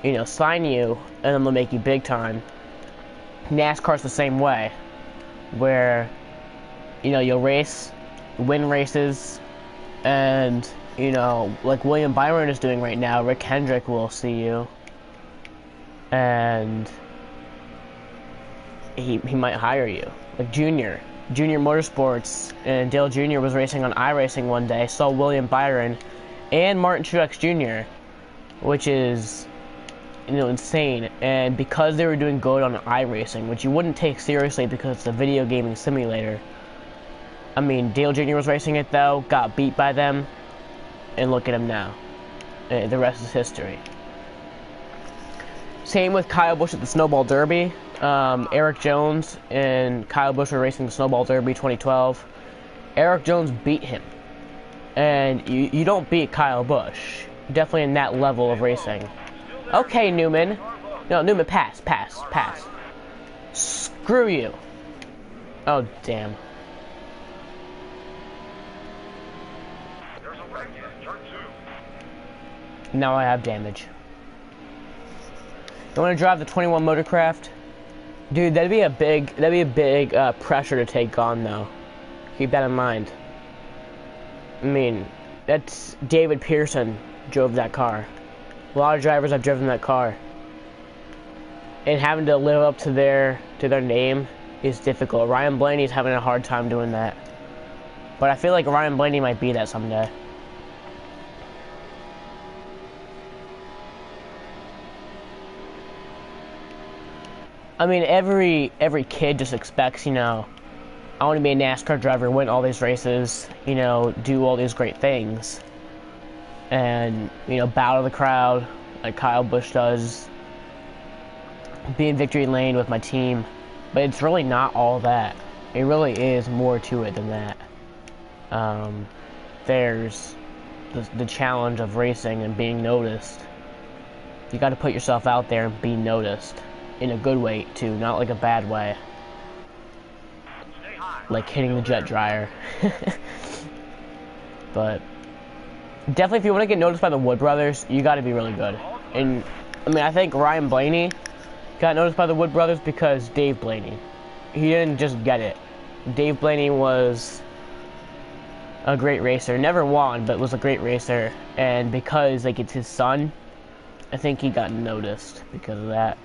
you know, sign you, and then they'll make you big time. NASCAR's the same way, where, you know, you'll race, win races, and, you know, like William Byron is doing right now, Rick Hendrick will see you, and he might hire you. Like Junior Motorsports, and Dale Jr. was racing on iRacing one day, saw William Byron and Martin Truex Jr., which is, you know, insane. And because they were doing good on iRacing, which you wouldn't take seriously because it's a video gaming simulator. I mean, Dale Jr. was racing it though, got beat by them, and look at him now. The rest is history. Same with Kyle Busch at the Snowball Derby. Eric Jones and Kyle Busch were racing the Snowball Derby 2012. Eric Jones beat him. And you don't beat Kyle Busch. Definitely in that level of racing. Okay, Newman. No, Newman, pass. Screw you. Oh, damn. Now I have damage. You want to drive the 21 Motorcraft? Dude, that'd be a big pressure to take on, though. Keep that in mind. I mean, that's David Pearson drove that car. A lot of drivers have driven that car, and having to live up to their name is difficult. Ryan Blaney's having a hard time doing that, but I feel like Ryan Blaney might be that someday. I mean, every kid just expects, you know, I want to be a NASCAR driver, win all these races, you know, do all these great things. And, you know, bow to the crowd like Kyle Busch does. Be in victory lane with my team. But it's really not all that. It really is more to it than that. There's the challenge of racing and being noticed. You got to put yourself out there and be noticed. In a good way, too, not like a bad way. Like hitting the jet dryer. But definitely, if you want to get noticed by the Wood Brothers, you got to be really good. And I mean, I think Ryan Blaney got noticed by the Wood Brothers because Dave Blaney. He didn't just get it. Dave Blaney was a great racer. Never won, but was a great racer. And because like it's his son, I think he got noticed because of that.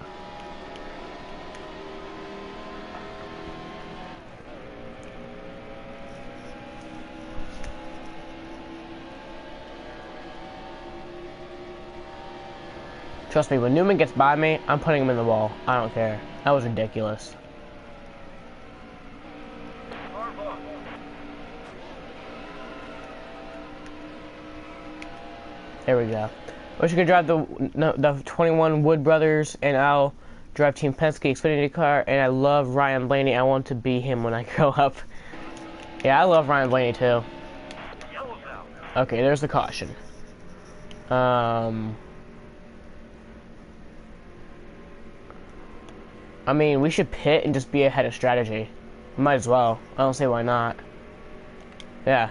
Trust me, when Newman gets by me, I'm putting him in the wall. I don't care. That was ridiculous. There we go. Wish you could drive the 21 Wood Brothers, and I'll drive Team Penske Xfinity car, and I love Ryan Blaney. I want to be him when I grow up. Yeah, I love Ryan Blaney too. Okay, there's the caution. I mean, we should pit and just be ahead of strategy. Might as well. I don't see why not. Yeah.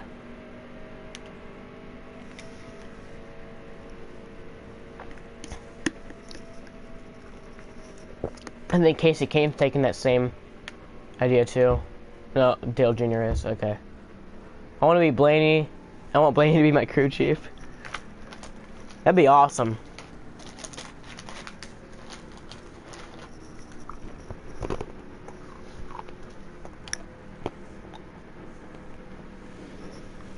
I think Casey Kane's taking that same idea too. No, Dale Jr. is. Okay. I want to be Blaney. I want Blaney to be my crew chief. That'd be awesome.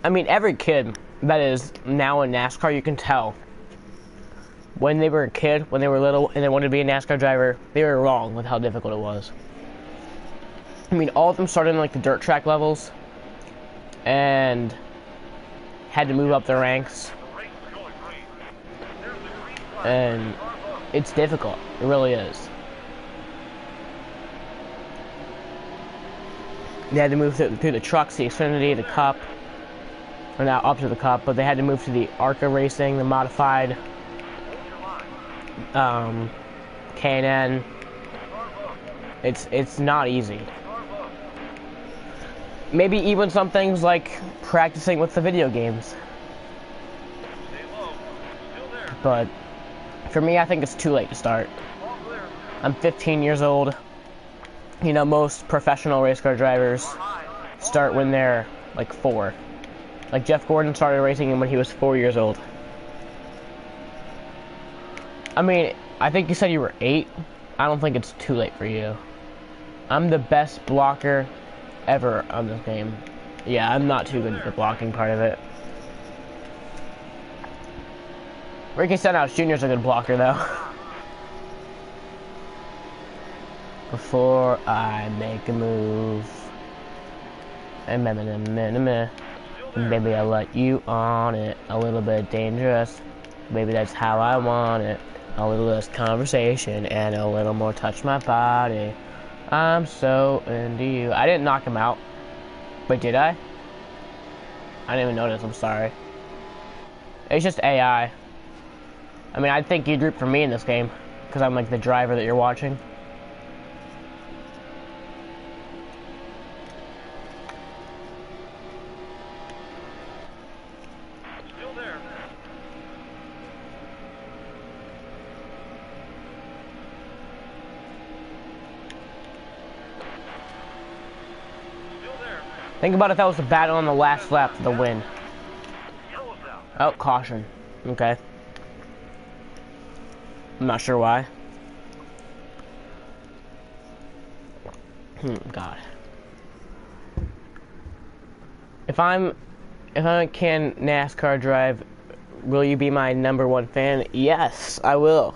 I mean, every kid that is now in NASCAR, you can tell. When they were a kid, when they were little, and they wanted to be a NASCAR driver, they were wrong with how difficult it was. I mean, all of them started in like the dirt track levels, and had to move up their ranks. And it's difficult. It really is. They had to move through the trucks, the Xfinity, the Cup. Or now up to the Cup, but they had to move to the ARCA racing, the modified K&N. It's not easy. Maybe even some things like practicing with the video games. But for me, I think it's too late to start. I'm 15 years old. You know, most professional race car drivers start when they're like 4. Like Jeff Gordon started racing when he was 4 years old. I mean, I think you said you were 8. I don't think it's too late for you. I'm the best blocker ever on this game. Yeah, I'm not too good at the blocking part of it. Ricky Stenhouse Jr. is a good blocker, though. Before I make a move. Baby, I let you on it. A little bit dangerous. Baby, that's how I want it. A little less conversation and a little more touch my body. I'm so into you. I didn't knock him out. Wait, did I? I didn't even notice. I'm sorry. It's just AI. I mean, I think you'd root for me in this game because I'm like the driver that you're watching. Think about if that was the battle on the last lap for the win. Oh, caution. Okay. I'm not sure why. God. If I can NASCAR drive, will you be my #1 fan? Yes, I will.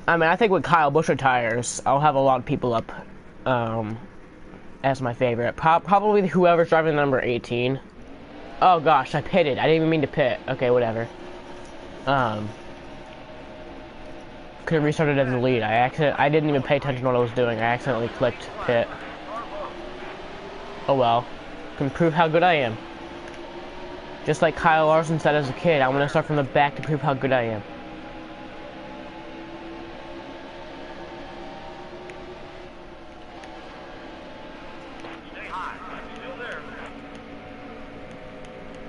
I mean, I think when Kyle Busch retires, I'll have a lot of people up as my favorite. Probably whoever's driving the number 18. Oh gosh, I pitted. I didn't even mean to pit. Okay, whatever. Could have restarted as the lead. I didn't even pay attention to what I was doing. I accidentally clicked pit. Oh well. Can prove how good I am. Just like Kyle Larson said as a kid, I want to start from the back to prove how good I am.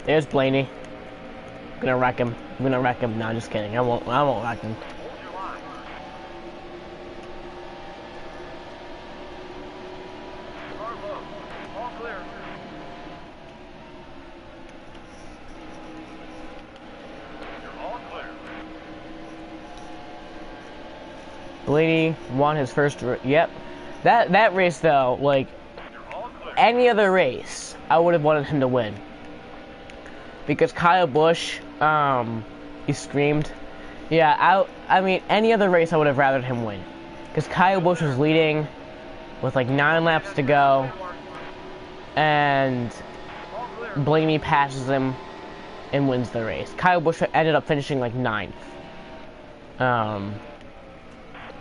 There's Blaney. I'm gonna wreck him. I'm gonna wreck him. No, just kidding. I won't wreck him. Blaney won his first. Yep. That race though, like any other race, I would have wanted him to win. Because Kyle Busch, he screamed. Yeah, I mean, any other race I would have rathered him win. Because Kyle Busch was leading with like 9 laps to go. And Blaney passes him and wins the race. Kyle Busch ended up finishing like 9th.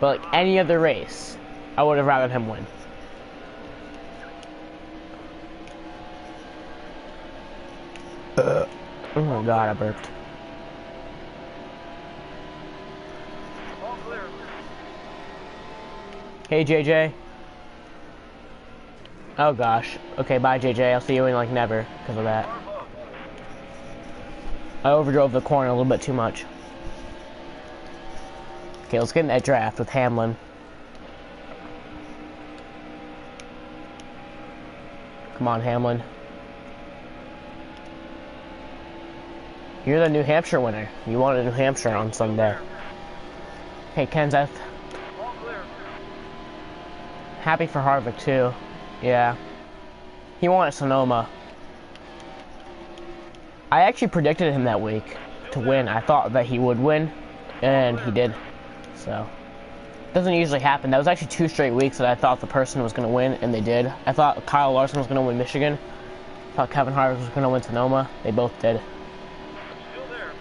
But like any other race, I would have rathered him win. Oh my god, I burped. Hey, JJ. Oh, gosh. Okay, bye, JJ. I'll see you in, like, never because of that. I overdrove the corner a little bit too much. Okay, let's get in that draft with Hamlin. Come on, Hamlin. You're the New Hampshire winner. You wanted New Hampshire on Sunday. Hey, Kenseth. All clear. Happy for Harvick, too. Yeah. He wanted Sonoma. I actually predicted him that week to win. I thought that he would win, and he did. So, doesn't usually happen. That was actually 2 straight weeks that I thought the person was going to win, and they did. I thought Kyle Larson was going to win Michigan. I thought Kevin Harvick was going to win Sonoma. They both did. Still there.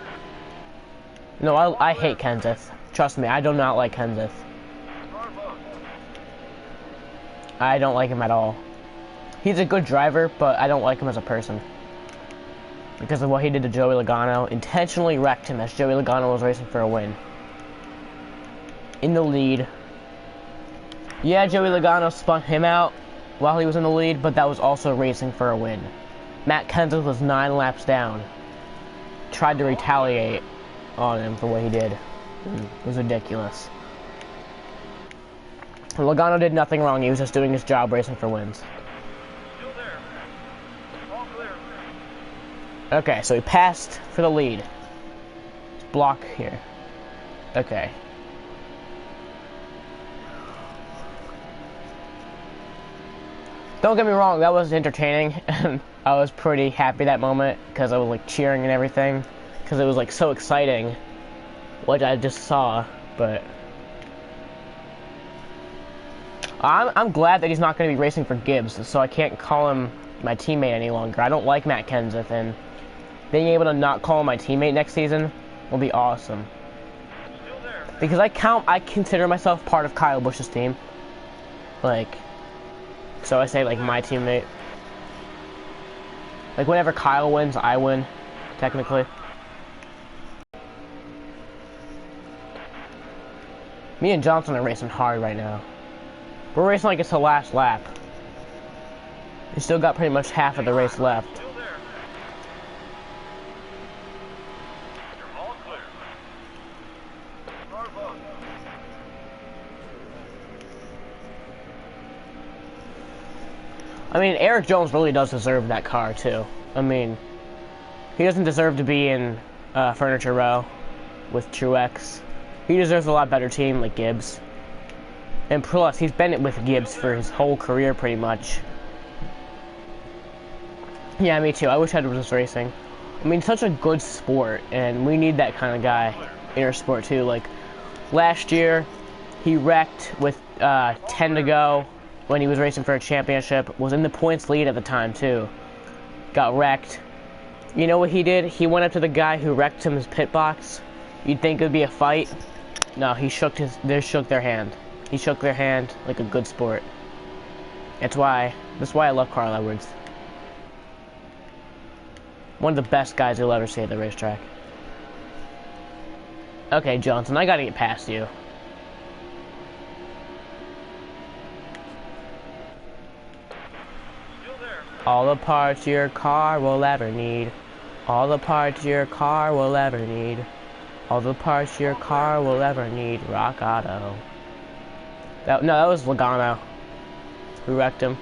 No, I hate Kenseth. Trust me, I do not like Kenseth. Car boat. I don't like him at all. He's a good driver, but I don't like him as a person. Because of what he did to Joey Logano. Intentionally wrecked him as Joey Logano was racing for a win. In the lead. Yeah, Joey Logano spun him out while he was in the lead, but that was also racing for a win. Matt Kenseth was 9 laps down. Tried to retaliate on him for what he did. It was ridiculous. Logano did nothing wrong. He was just doing his job racing for wins. Still there. All clear. Okay, so he passed for the lead. Let's block here. Okay. Don't get me wrong, that was entertaining, and I was pretty happy that moment, because I was like cheering and everything, because it was like so exciting, what I just saw, but I'm glad that he's not going to be racing for Gibbs, so I can't call him my teammate any longer. I don't like Matt Kenseth, and being able to not call him my teammate next season will be awesome. Still there. Because I consider myself part of Kyle Busch's team. Like, so I say like my teammate. Like whenever Kyle wins, I win, technically. Me and Johnson are racing hard right now. We're racing like it's the last lap. We still got pretty much half of the race left. Still there. You're all clear. Car boat. I mean, Eric Jones really does deserve that car, too. I mean, he doesn't deserve to be in Furniture Row with Truex. He deserves a lot better team like Gibbs. And plus, he's been with Gibbs for his whole career, pretty much. Yeah, me too. I wish I was racing. I mean, such a good sport, and we need that kind of guy in our sport, too. Like, last year, he wrecked with 10 to go when he was racing for a championship. Was in the points lead at the time, too. Got wrecked. You know what he did? He went up to the guy who wrecked him in his pit box. You'd think it would be a fight. No, he shook their hand. He shook their hand like a good sport. That's why I love Carl Edwards. One of the best guys you'll ever see at the racetrack. Okay, Johnson, I gotta get past you. Still there. All the parts your car will ever need. All the parts your car will ever need. All the parts your car will ever need. Rock Auto. No, that was Logano who wrecked him.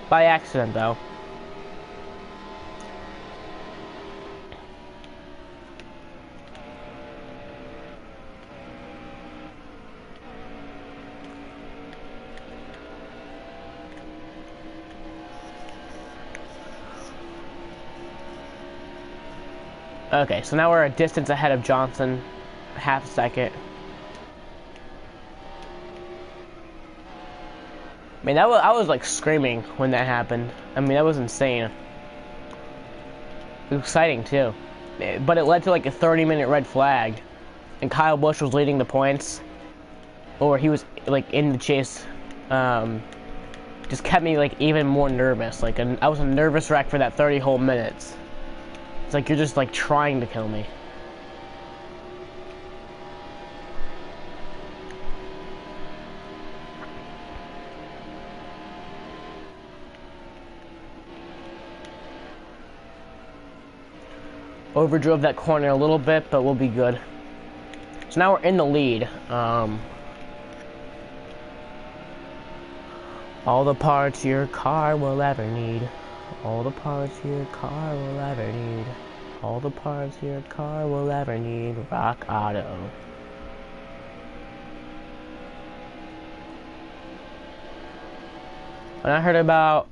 By accident, though. Okay, so now we're a distance ahead of Johnson, half a second. I mean, I was like screaming when that happened. I mean, that was insane. It was exciting too, but it led to like a 30-minute red flag, and Kyle Busch was leading the points, or he was like in the chase. Just kept me like even more nervous. Like I was a nervous wreck for that 30 whole minutes. It's like you're just like trying to kill me. Overdrove that corner a little bit, but we'll be good. So now we're in the lead. All the parts your car will ever need. All the parts your car will ever need. All the parts your car will ever need. Rock Auto. When I heard about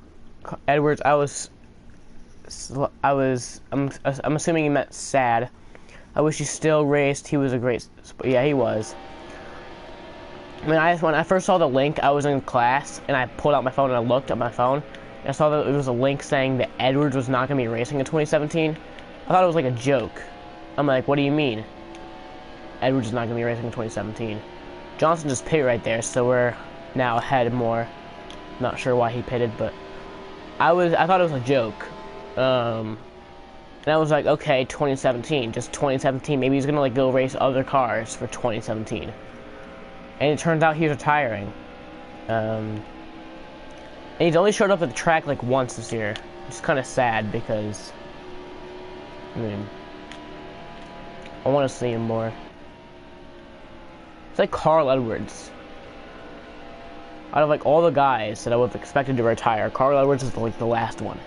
Edwards, I'm assuming he meant sad. I wish he still raced. He was a great, yeah, he was. When I first saw the link, I was in class, and I pulled out my phone and I looked at my phone, and I saw that it was a link saying that Edwards was not going to be racing in 2017. I thought it was like a joke. I'm like, what do you mean? Edwards is not going to be racing in 2017. Johnson just pitted right there, so we're now ahead more. Not sure why he pitted, but I thought it was a joke. And I was like, okay, 2017, just 2017. Maybe he's going to like go race other cars for 2017. And it turns out he's retiring. And he's only showed up at the track like once this year. It's kind of sad because, I mean, I want to see him more. It's like Carl Edwards. Out of like all the guys that I would have expected to retire, Carl Edwards is like the last one.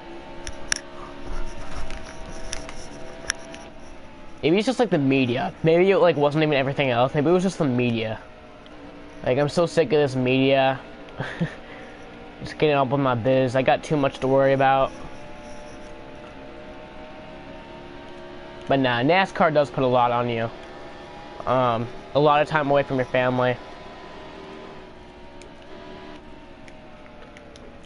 Maybe it's just like the media. Maybe it like wasn't even everything else. Maybe it was just the media. Like, I'm so sick of this media. Just getting up with my biz. I got too much to worry about. But nah, NASCAR does put a lot on you. A lot of time away from your family.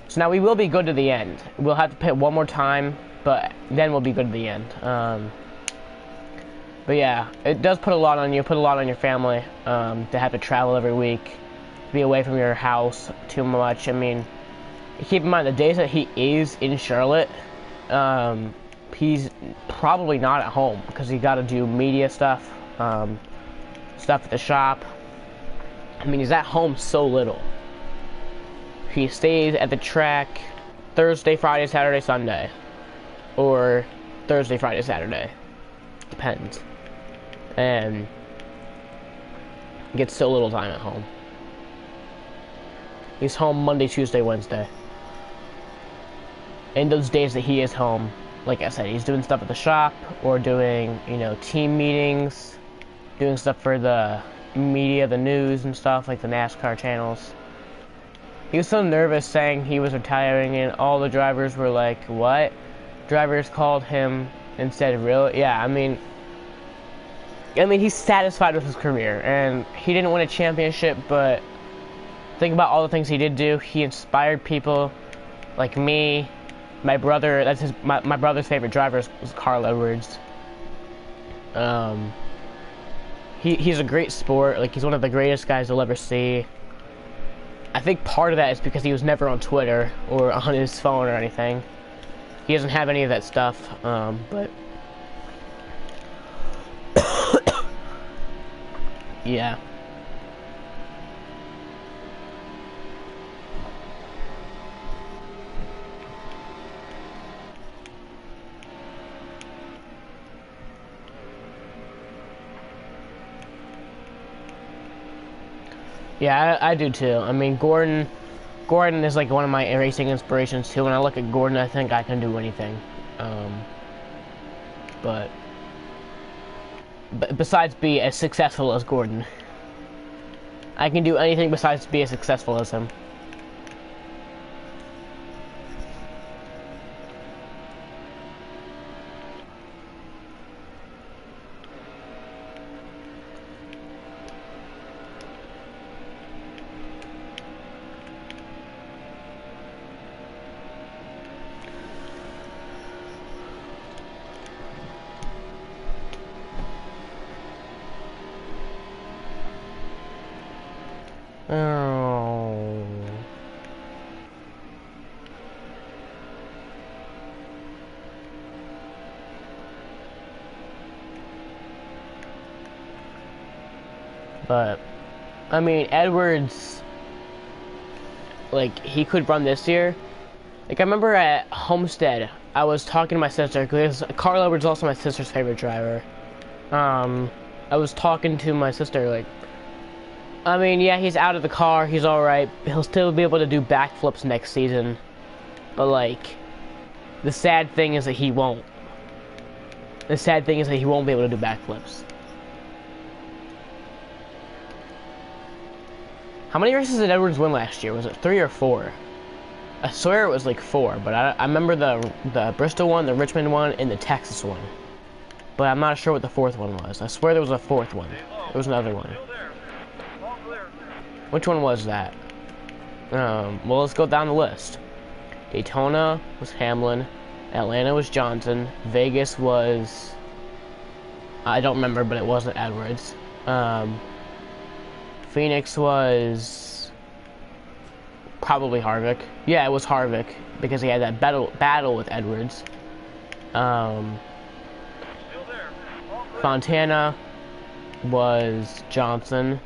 So now we will be good to the end. We'll have to pit one more time, but then we'll be good to the end. But yeah, it does put a lot on you, put a lot on your family, to have to travel every week, be away from your house too much. I mean, keep in mind, the days that he is in Charlotte, he's probably not at home, because he got to do media stuff, stuff at the shop. I mean, he's at home so little. He stays at the track Thursday, Friday, Saturday, Sunday, or Thursday, Friday, Saturday. Depends. And gets so little time at home. He's home Monday, Tuesday, Wednesday. And those days that he is home, like I said, he's doing stuff at the shop, or doing, you know, team meetings, doing stuff for the media, the news and stuff, like the NASCAR channels. He was so nervous saying he was retiring, and all the drivers were like, what? Drivers called him and said, really? Yeah, I mean, he's satisfied with his career, and he didn't win a championship, but think about all the things he did do. He inspired people like me, my brother. That's my brother's favorite driver was Carl Edwards. He's a great sport. Like, he's one of the greatest guys you'll ever see. I think part of that is because he was never on Twitter or on his phone or anything. He doesn't have any of that stuff, but yeah. Yeah, I do too. I mean, Gordon is like one of my racing inspirations too. When I look at Gordon, I think I can do anything. But besides be as successful as Gordon, I can do anything besides be as successful as him. Oh. But I mean, Edwards, like, he could run this year. Like, I remember at Homestead, I was talking to my sister, because Carl Edwards is also my sister's favorite driver. I was talking to my sister, like, I mean, yeah, he's out of the car, he's alright, he'll still be able to do backflips next season, but, like, the sad thing is that he won't. The sad thing is that he won't be able to do backflips. How many races did Edwards win last year? Was it 3 or 4? I swear it was like 4, but I remember the Bristol one, the Richmond one, and the Texas one. But I'm not sure what the 4th one was. I swear there was a 4th one. There was another one. Which one was that? Well, let's go down the list. Daytona was Hamlin. Atlanta was Johnson. Vegas was... I don't remember, but it wasn't Edwards. Phoenix was... probably Harvick. Yeah, it was Harvick, because he had that battle with Edwards. Fontana was Johnson.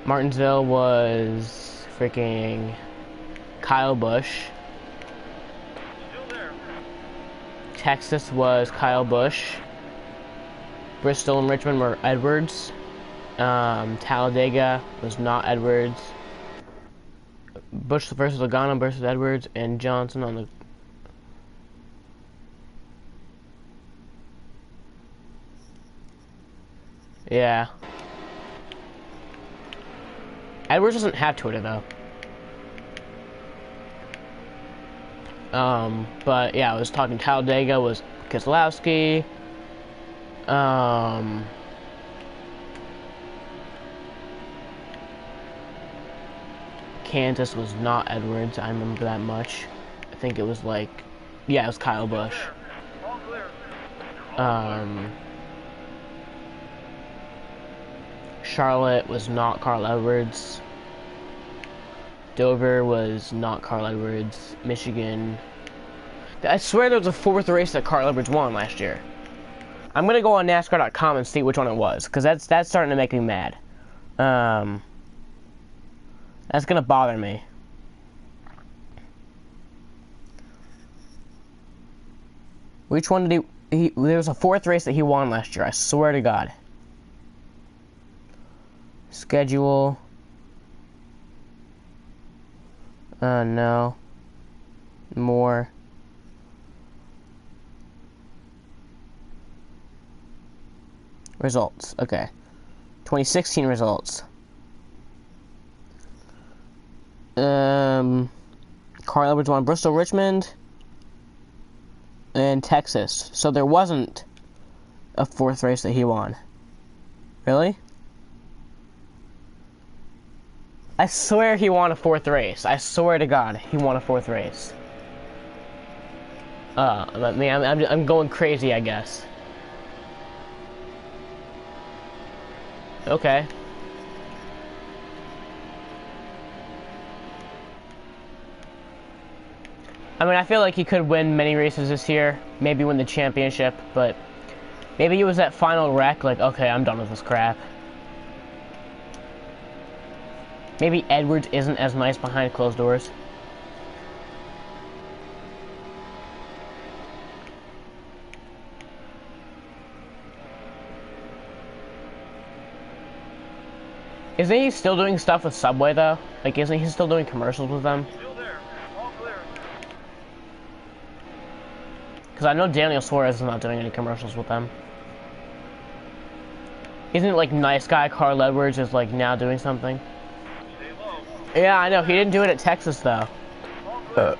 Martinsville was freaking Kyle Busch. Texas was Kyle Busch. Bristol and Richmond were Edwards. Talladega was not Edwards. Busch versus Logano versus Edwards, and Johnson on the... Yeah. Edwards doesn't have Twitter, though. But yeah, I was talking Talladega was Keselowski. Kansas was not Edwards, I remember that much. I think it was like, yeah, it was Kyle Busch. Charlotte was not Carl Edwards. Dover was not Carl Edwards. Michigan. I swear there was a 4th race that Carl Edwards won last year. I'm gonna go on NASCAR.com and see which one it was, because that's starting to make me mad. That's gonna bother me. Which one did he there was a 4th race that he won last year, I swear to God. Schedule. No. More. Results. Okay. 2016 results. Carl Edwards won Bristol, Richmond, and Texas. So there wasn't a 4th race that he won. Really? I swear he won a 4th race. I swear to God, he won a 4th race. I mean, I'm going crazy, I guess. Okay. I mean, I feel like he could win many races this year. Maybe win the championship, but maybe it was that final wreck, like, okay, I'm done with this crap. Maybe Edwards isn't as nice behind closed doors. Isn't he still doing stuff with Subway, though? Like, isn't he still doing commercials with them? Still there. All clear. Because I know Daniel Suarez is not doing any commercials with them. Isn't it, like, nice guy Carl Edwards is, like, now doing something? Stay low. Yeah, I know. He didn't do it at Texas, though. All clear.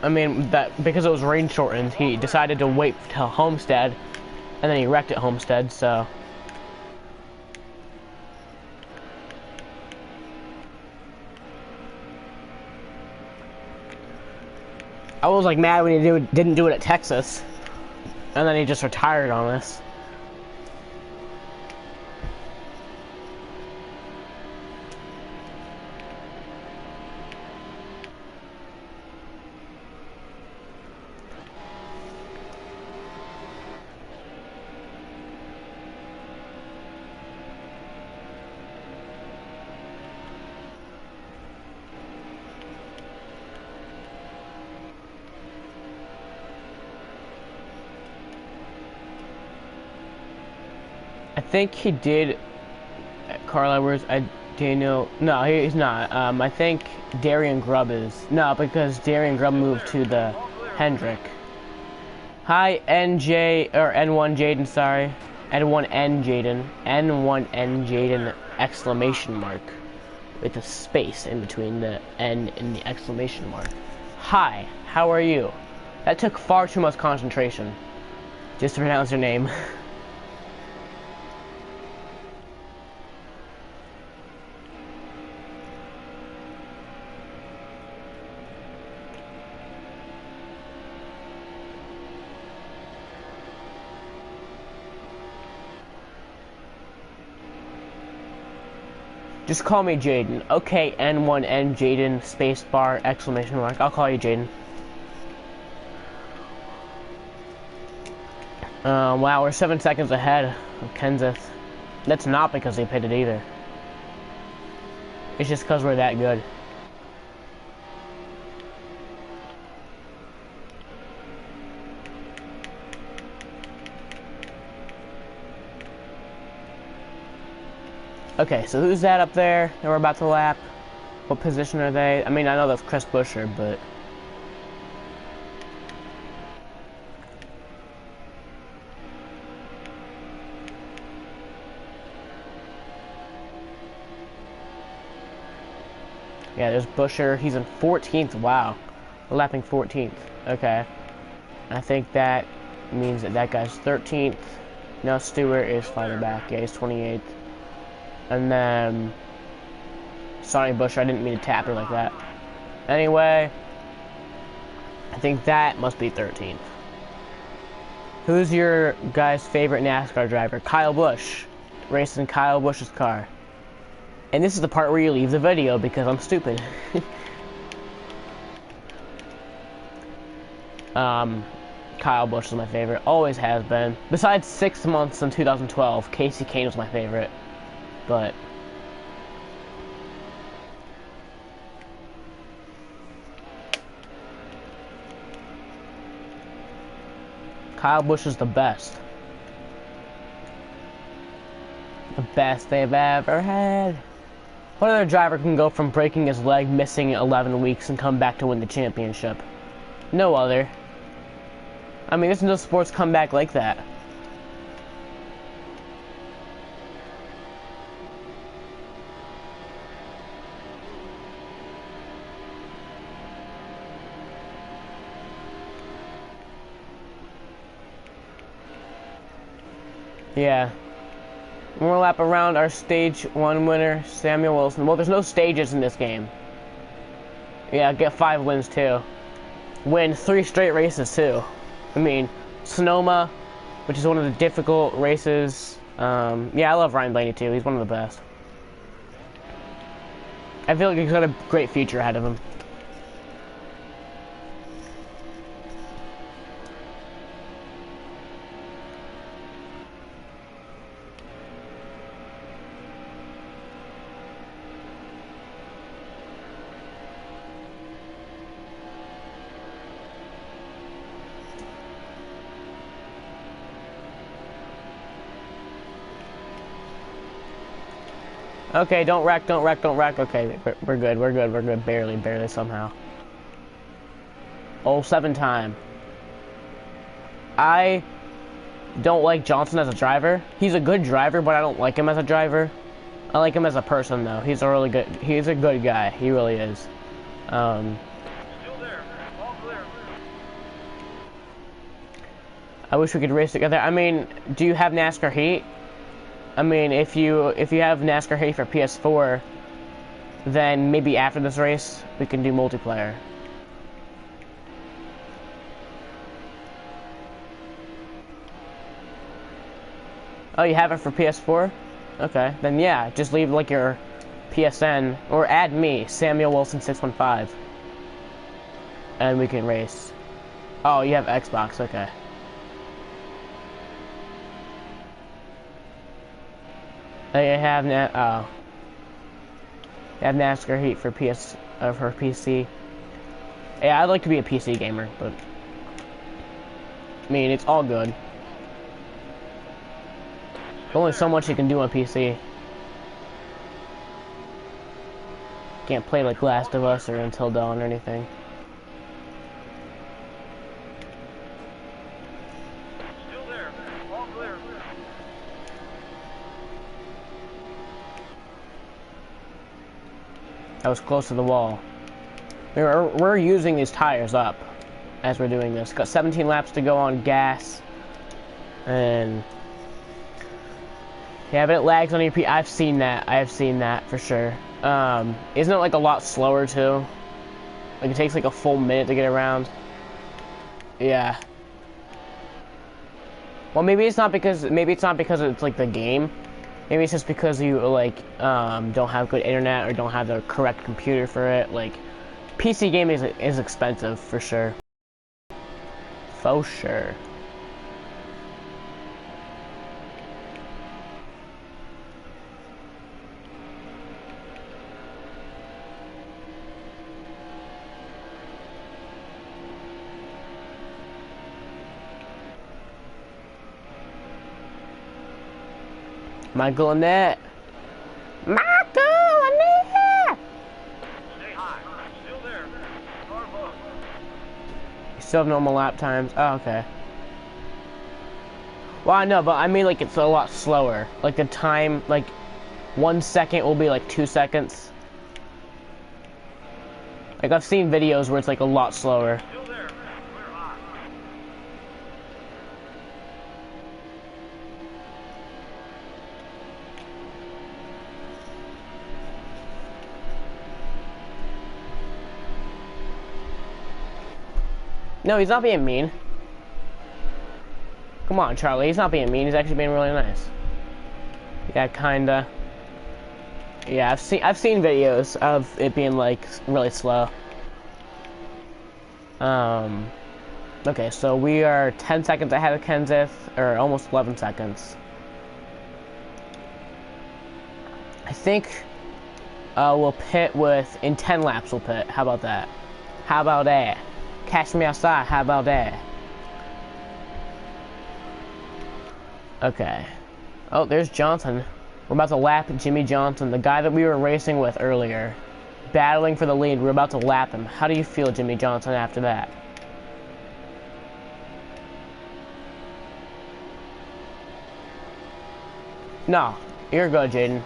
I mean, because it was rain shortened, he decided to wait till Homestead, and then he wrecked at Homestead, so... I was like mad when he didn't do it at Texas, and then he just retired on us. I think he did. Carl Edwards. I Daniel. No, he's not. I think Darian Grubb is. No, because Darian Grubb moved to the Hendrick. Hi, NJ or N1 Jaden. Sorry, N1N Jaden. N1N Jaden! Exclamation mark with a space in between the N and the exclamation mark. Hi, how are you? That took far too much concentration just to pronounce your name. Just call me Jaden. Okay, N1N Jaden, spacebar, exclamation mark. I'll call you Jaden. Wow, we're 7 seconds ahead of Kenseth. That's not because they pitted either. It's just because we're that good. Okay, so who's that up there that we're about to lap? What position are they? I mean, I know that's Chris Buescher, but... yeah, there's Buescher. He's in 14th. Wow. We're lapping 14th. Okay. I think that means that that guy's 13th. No, Stewart is farther back. Yeah, he's 28th. And then... sorry, Buescher, I didn't mean to tap her like that. Anyway, I think that must be 13th. Who's your guy's favorite NASCAR driver? Kyle Busch. Racing Kyle Busch's car. And this is the part where you leave the video because I'm stupid. Kyle Busch is my favorite. Always has been. Besides 6 months in 2012, Casey Kane was my favorite. But... Kyle Busch is the best. The best they've ever had. What other driver can go from breaking his leg, missing 11 weeks, and come back to win the championship? No other. I mean, there's no sports comeback like that. Yeah. One more lap around our stage 1 winner, Samuel Wilson. Well, there's no stages in this game. Yeah, get 5 wins too. Win 3 straight races too. I mean, Sonoma, which is one of the difficult races. Yeah, I love Ryan Blaney too. He's one of the best. I feel like he's got a great future ahead of him. Okay, don't wreck, don't wreck, don't wreck. Okay, we're good, we're good, we're good. Barely, barely somehow. Oh, 7 time. I don't like Johnson as a driver. He's a good driver, but I don't like him as a driver. I like him as a person, though. He's a really good, he's a good guy. He really is. Still there. All clear. I wish we could race together. I mean, do you have NASCAR Heat? I mean, if you have NASCAR Heat for PS4, then maybe after this race we can do multiplayer. Oh, you have it for PS4? Okay, then yeah, just leave like your PSN or add me, Samuel Wilson 615, and we can race. Oh, you have Xbox? Okay. I have NASCAR Heat for PC. Yeah, I'd like to be a PC gamer, but I mean, it's all good. only so much you can do on PC. Can't play like Last of Us or Until Dawn or anything. Still there. All clear. I was close to the wall. We're using these tires up as we're doing this. Got 17 laps to go on gas. And yeah, but it lags on EP. I've seen that. I have seen that for sure. Isn't it like a lot slower too? Like it takes like a full minute to get around. Yeah. Well, maybe it's not because it's like the game. Maybe it's just because you like don't have good internet or don't have the correct computer for it. Like PC gaming is expensive for sure. For sure. Michael Annette. Michael Annette. Stay high. Still there. Car above. You still have normal lap times. Oh, okay. Well, I know, but I mean, like, it's a lot slower. Like, the time, like, 1 second will be like 2 seconds. Like, I've seen videos where it's like a lot slower. Still there. Clear high. No, he's not being mean. Come on, Charlie. He's not being mean. He's actually being really nice. Yeah, kinda. Yeah, I've seen videos of it being like really slow. Okay, so we are 10 seconds ahead of Kenseth, or almost 11 seconds. I think we'll pit in 10 laps. We'll pit. How about that? How about that? Catch me outside. How about that? Okay. Oh, there's Johnson. We're about to lap Jimmy Johnson, the guy that we were racing with earlier. Battling for the lead. We're about to lap him. How do you feel, Jimmy Johnson, after that? No. You're good, Jaden.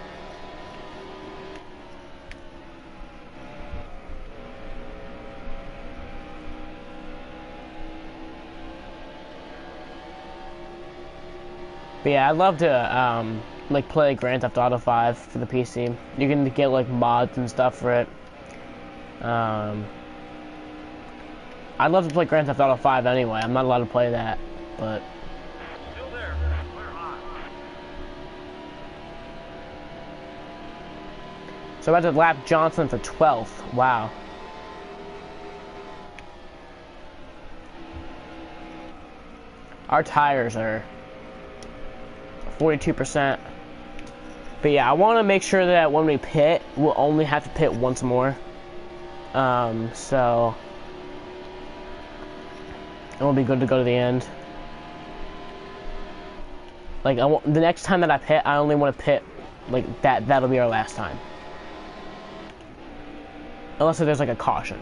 But yeah, I'd love to like play Grand Theft Auto 5 for the PC. You can get like mods and stuff for it. I'd love to play Grand Theft Auto 5 anyway. I'm not allowed to play that, but Still there. Clear high. so I had to lap Johnson for 12th. Wow. Our tires are 42%. But yeah, I want to make sure that when we pit, we'll only have to pit once more. So it will be good to go to the end. Like the next time that I pit, I only want to pit like that. That'll be our last time, unless there's like a caution.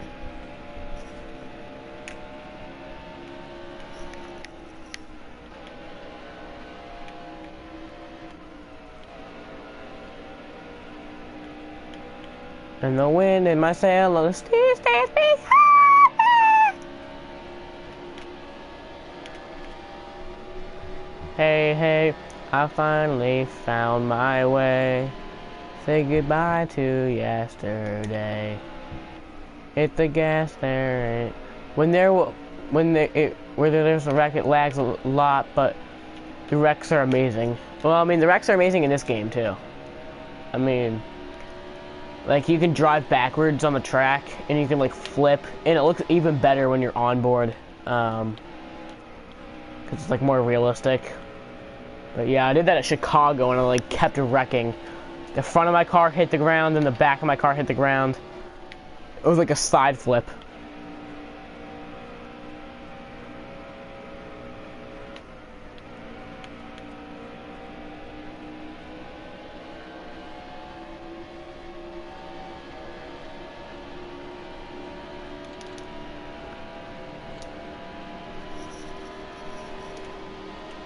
And the wind in my sail on the sea stays beside me. Hey, hey, I finally found my way. Say goodbye to yesterday. Hit the gas there ain't. Where there's a wreck, it lags a lot, but the wrecks are amazing. Well, I mean, the wrecks are amazing in this game too. I mean, like, you can drive backwards on the track, and you can, like, flip, and it looks even better when you're on board, because it's, like, more realistic. But, yeah, I did that at Chicago, and I, like, kept wrecking. The front of my car hit the ground, and the back of my car hit the ground. It was, like, a side flip.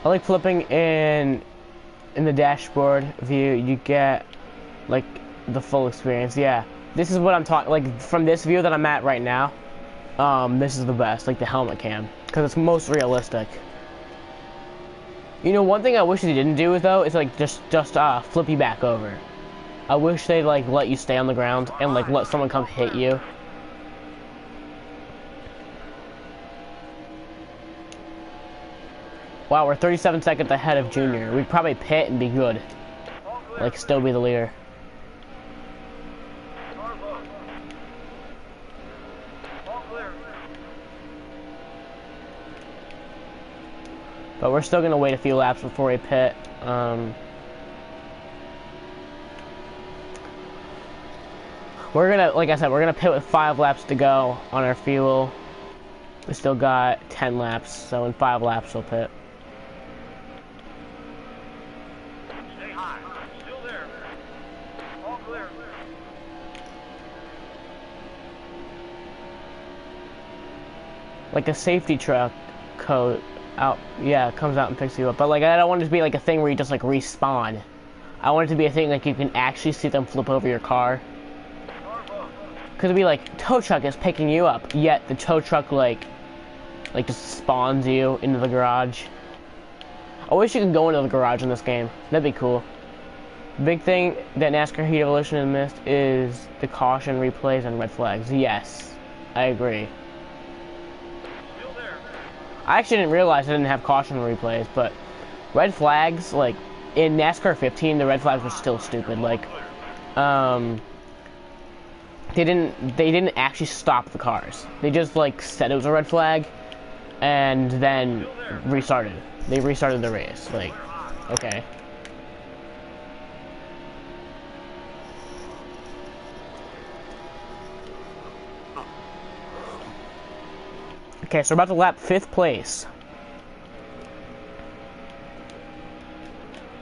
I like flipping in the dashboard view. You get like the full experience. Yeah, this is what I'm talking. Like from this view that I'm at right now, this is the best. Like the helmet cam, because it's most realistic. You know, one thing I wish they didn't do though is like just flip you back over. I wish they'd like let you stay on the ground and like let someone come hit you. Wow, we're 37 seconds ahead of Junior. We'd probably pit and be good. Like, still be the leader. But we're still gonna wait a few laps before we pit. We're gonna, like I said, we're gonna pit with 5 laps to go on our fuel. We still got 10 laps, so in 5 laps we'll pit. Like a safety truck comes out and picks you up. But like I don't want it to be like a thing where you just like respawn. I want it to be a thing like you can actually see them flip over your car. Cause it'd be like tow truck is picking you up, yet the tow truck like just spawns you into the garage. I wish you could go into the garage in this game. That'd be cool. Big thing that NASCAR Heat Evolution has missed is the caution replays and red flags. Yes, I agree. I actually didn't realize I didn't have caution replays, but red flags, like, in NASCAR 15, the red flags were still stupid. Like, they didn't actually stop the cars. They just, like, said it was a red flag, and then restarted. They restarted the race. Like, okay. Okay, so we're about to lap 5th place.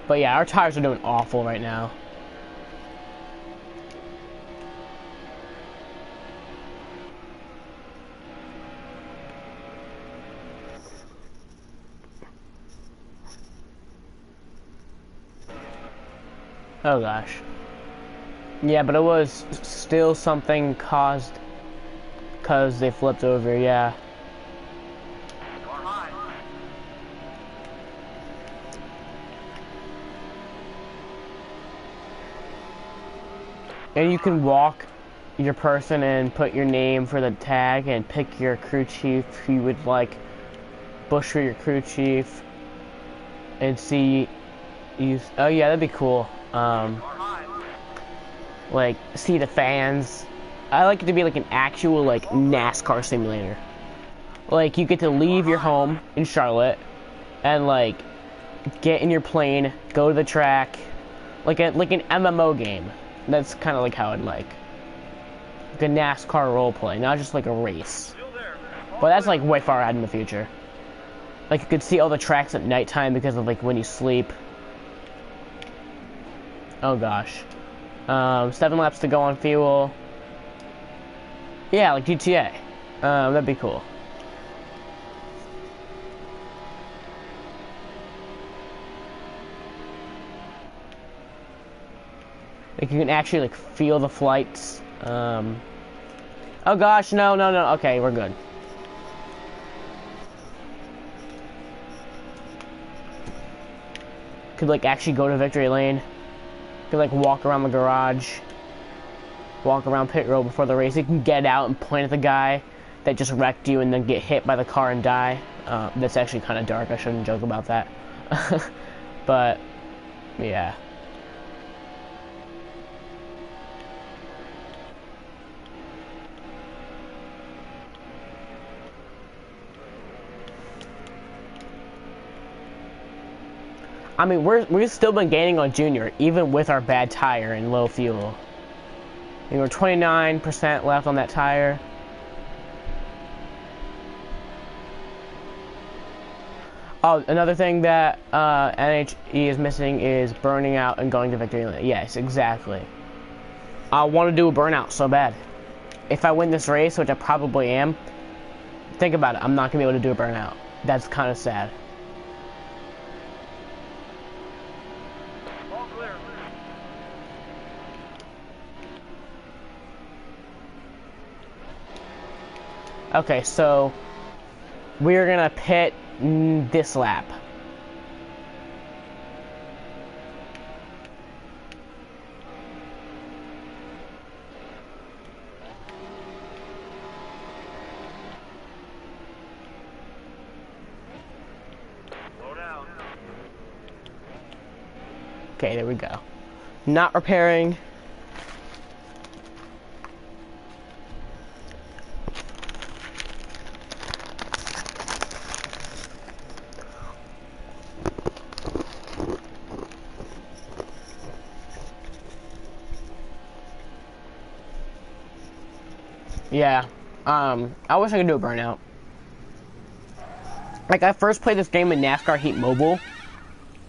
But yeah, our tires are doing awful right now. Oh gosh. Yeah, but it was still something caused because they flipped over, yeah. And you can walk your person and put your name for the tag and pick your crew chief who you would like bush for your crew chief and see you. Oh yeah, that'd be cool. Like see the fans. I like it to be like an actual like NASCAR simulator. Like you get to leave your home in Charlotte and like get in your plane, go to the track, like an MMO game. That's kind of like how I'd like a NASCAR roleplay, not just like a race. But that's like way far ahead in the future. Like you could see all the tracks at nighttime because of like when you sleep. Oh gosh. 7 laps to go on fuel. Yeah, like GTA. That'd be cool. Like you can actually like feel the flights. Oh gosh, no. Okay, we're good. Could like actually go to victory lane. Could like walk around the garage. Walk around pit road before the race. You can get out and point at the guy that just wrecked you and then get hit by the car and die. That's actually kind of dark. I shouldn't joke about that. But yeah. I mean, we've still been gaining on Junior, even with our bad tire and low fuel. I mean, we're 29% left on that tire. Oh, another thing that NHE is missing is burning out and going to victory lane. Yes, exactly. I want to do a burnout so bad. If I win this race, which I probably am, think about it. I'm not going to be able to do a burnout. That's kind of sad. Okay, so we're gonna pit this lap. Slow down. Okay, there we go. Not repairing. Yeah, I wish I could do a burnout. Like, I first played this game in NASCAR Heat Mobile,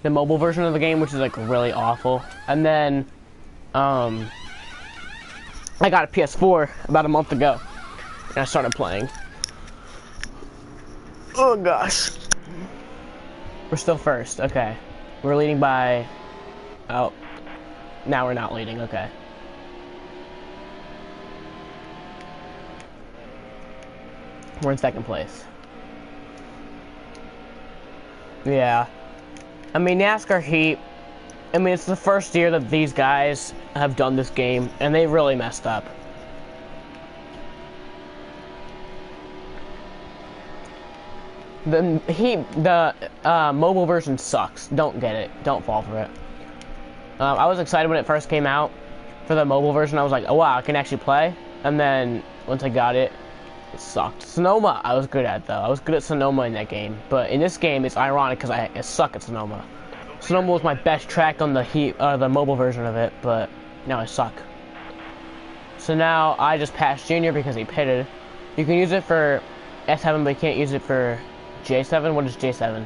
the mobile version of the game, which is like really awful. And then, I got a PS4 about a month ago, and I started playing. Oh gosh. We're still first, okay. We're leading by, oh, now we're not leading, okay. We're in second place. Yeah. I mean, NASCAR Heat, I mean, it's the first year that these guys have done this game, and they really messed up. The mobile version sucks. Don't get it. Don't fall for it. I was excited when it first came out for the mobile version. I was like, oh wow, I can actually play. And then once I got it, it sucked. Sonoma, I was good at though. I was good at Sonoma in that game. But in this game, it's ironic because I suck at Sonoma. Sonoma was my best track on the mobile version of it, but now I suck. So now I just passed Junior because he pitted. You can use it for S7, but you can't use it for J7. What is J7?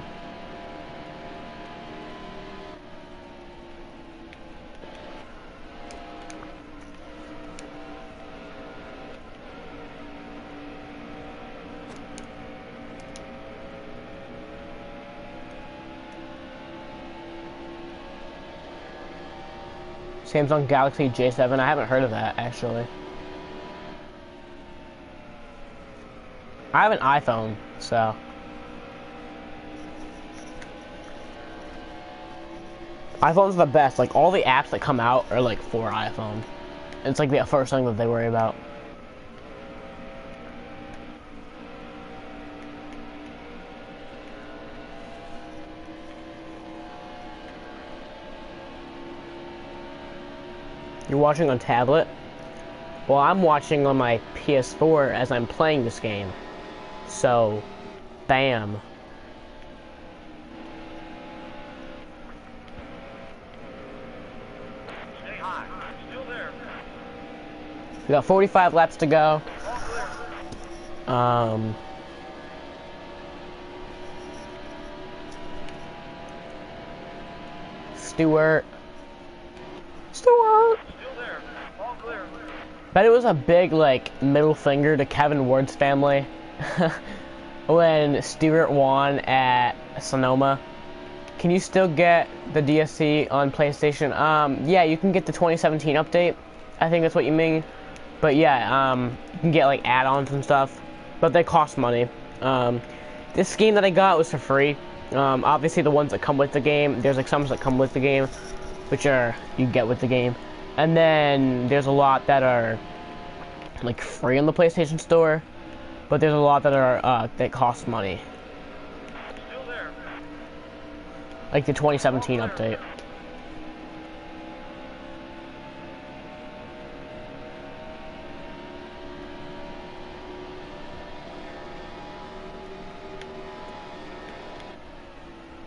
Samsung Galaxy J7. I haven't heard of that, actually. I have an iPhone, so. iPhone's the best. Like, all the apps that come out are, like, for iPhone. It's, like, the first thing that they worry about. You're watching on tablet? Well, I'm watching on my PS4 as I'm playing this game. So, bam. Stay high. Still there. We got 45 laps to go. All clear. Stewart. Still there. All clear. Bet it was a big, like, middle finger to Kevin Ward's family when Stewart won at Sonoma. Can you still get the DSC on PlayStation? Yeah, you can get the 2017 update. I think that's what you mean. But yeah, you can get, like, add-ons and stuff. But they cost money. This game that I got was for free. Obviously, the ones that come with the game, there's, like, some that come with the game, which are, you get with the game. And then there's a lot that are like free on the PlayStation Store, but there's a lot that are that cost money. Still there. Like the 2017 update.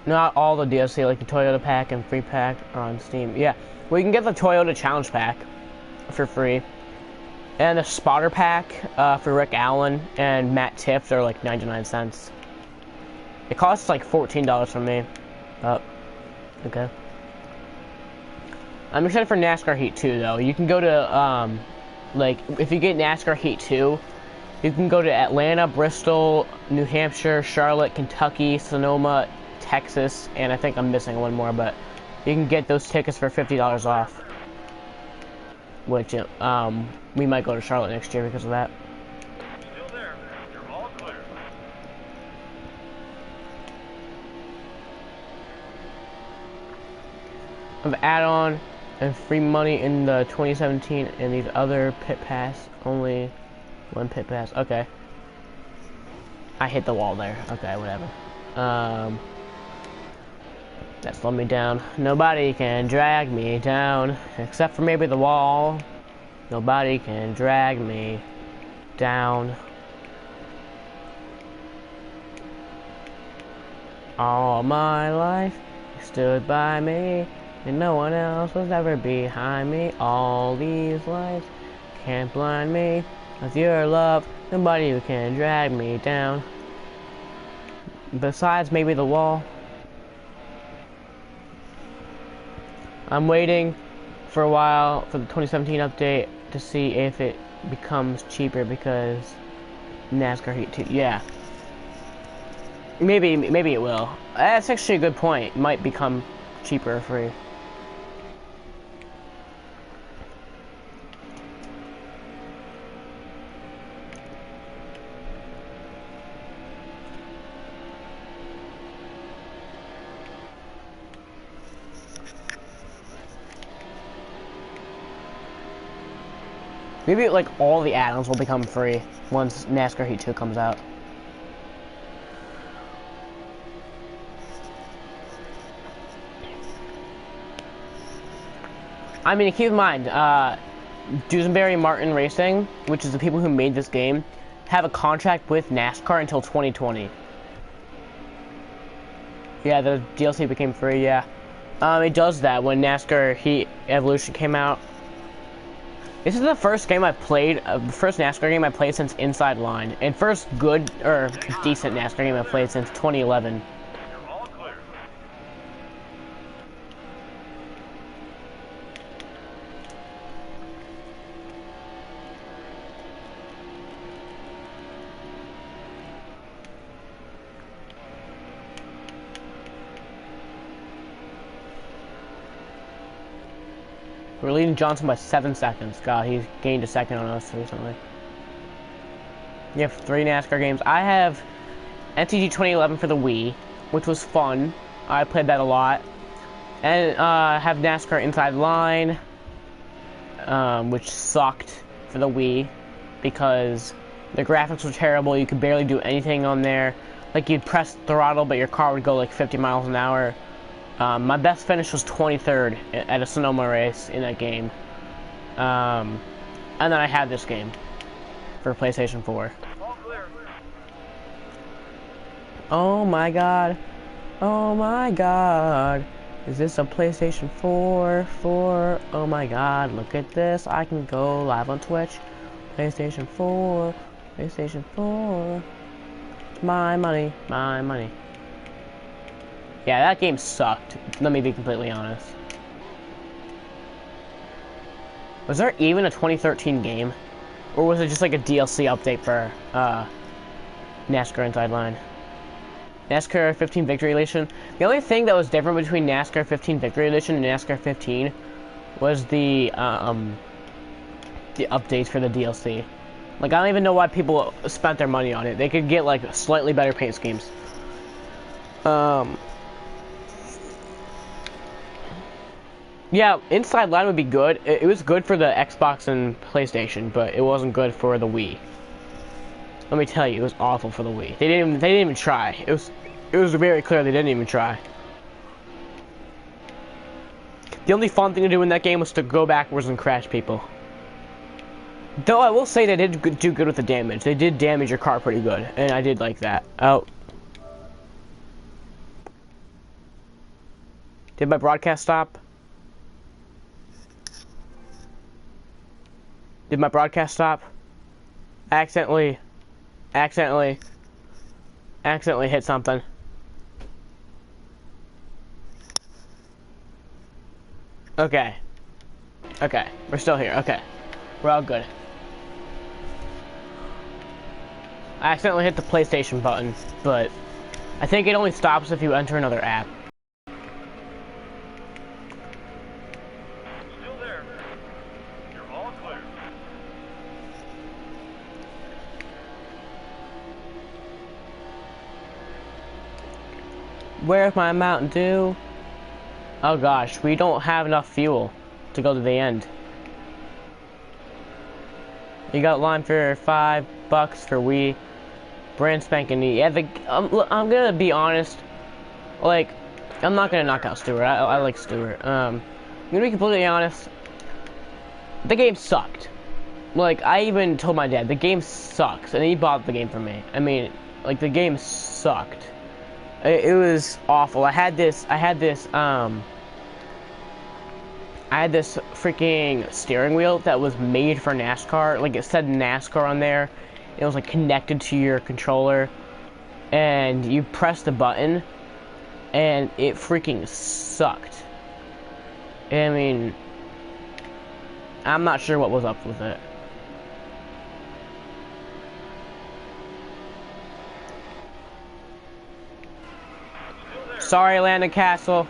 Not all the DLC, like the Toyota pack and free pack, are on Steam. Yeah, well, you can get the Toyota Challenge pack for free, and the Spotter pack for Rick Allen and Matt Tiff. They're like 99 cents. It costs like $14 from me. Okay. I'm excited for NASCAR Heat 2 though. You can go to like if you get NASCAR Heat 2, you can go to Atlanta, Bristol, New Hampshire, Charlotte, Kentucky, Sonoma, Texas, and I think I'm missing one more, but you can get those tickets for $50 off. Which we might go to Charlotte next year because of that. Still there. You're of add-on and free money in the 2017 and these other pit pass. Only one pit pass. Okay. I hit the wall there. Okay, whatever. That slowed me down. Nobody can drag me down, except for maybe the wall. Nobody can drag me down. All my life, you stood by me, and no one else was ever behind me. All these lights can't blind me. With your love, nobody can drag me down. Besides maybe the wall. I'm waiting for a while for the 2017 update to see if it becomes cheaper because NASCAR Heat 2. Yeah. Maybe it will. That's actually a good point. It might become cheaper or free. Maybe like all the add-ons will become free once NASCAR Heat 2 comes out. I mean, keep in mind, Duesenberry Martin Racing, which is the people who made this game, have a contract with NASCAR until 2020. Yeah, the DLC became free, yeah. It does that when NASCAR Heat Evolution came out. This is the first game I played, the first NASCAR game I played since Inside Line, and first good, or decent NASCAR game I played since 2011. You're all clear. We're leading Johnson by 7 seconds. God, he's gained a second on us recently. You have 3 NASCAR games. I have NTG 2011 for the Wii, which was fun. I played that a lot. And I have NASCAR Inside Line, which sucked for the Wii because the graphics were terrible. You could barely do anything on there. Like, you'd press throttle, but your car would go like 50 miles an hour. My best finish was 23rd at a Sonoma race in that game. And then I had this game for PlayStation 4. All clear. Oh my god. Oh my god. Is this a PlayStation 4? Oh my god, look at this. I can go live on Twitch. PlayStation 4. PlayStation 4. My money. My money. Yeah, that game sucked. Let me be completely honest. Was there even a 2013 game? Or was it just like a DLC update for NASCAR Inside Line? NASCAR 15 Victory Edition. The only thing that was different between NASCAR 15 Victory Edition and NASCAR 15 was the updates for the DLC. Like, I don't even know why people spent their money on it. They could get like slightly better paint schemes. Yeah, Inside Line would be good. It was good for the Xbox and PlayStation, but it wasn't good for the Wii. Let me tell you, it was awful for the Wii. They didn't even try. It was very clear they didn't even try. The only fun thing to do in that game was to go backwards and crash people. Though I will say they did do good with the damage. They did damage your car pretty good, and I did like that. Oh. Did my broadcast stop? Did my broadcast stop? Accidentally hit something. Okay. Okay, we're still here. Okay. We're all good. I accidentally hit the PlayStation button, but I think it only stops if you enter another app. Still there. You're all clear. Where's my Mountain Dew? Oh gosh, we don't have enough fuel to go to the end. You got line for $5 for we brand spanking new. Yeah, I'm gonna be honest. Like, I'm not gonna knock out Stewart. I like Stewart. I'm gonna be completely honest. The game sucked. Like, I even told my dad the game sucks, and he bought the game for me. I mean, like, the game sucked. It was awful. I had this freaking steering wheel that was made for NASCAR. Like, it said NASCAR on there. It was like connected to your controller, and you press the button, and it freaking sucked. I mean, I'm not sure what was up with it. Sorry, Landon Castle.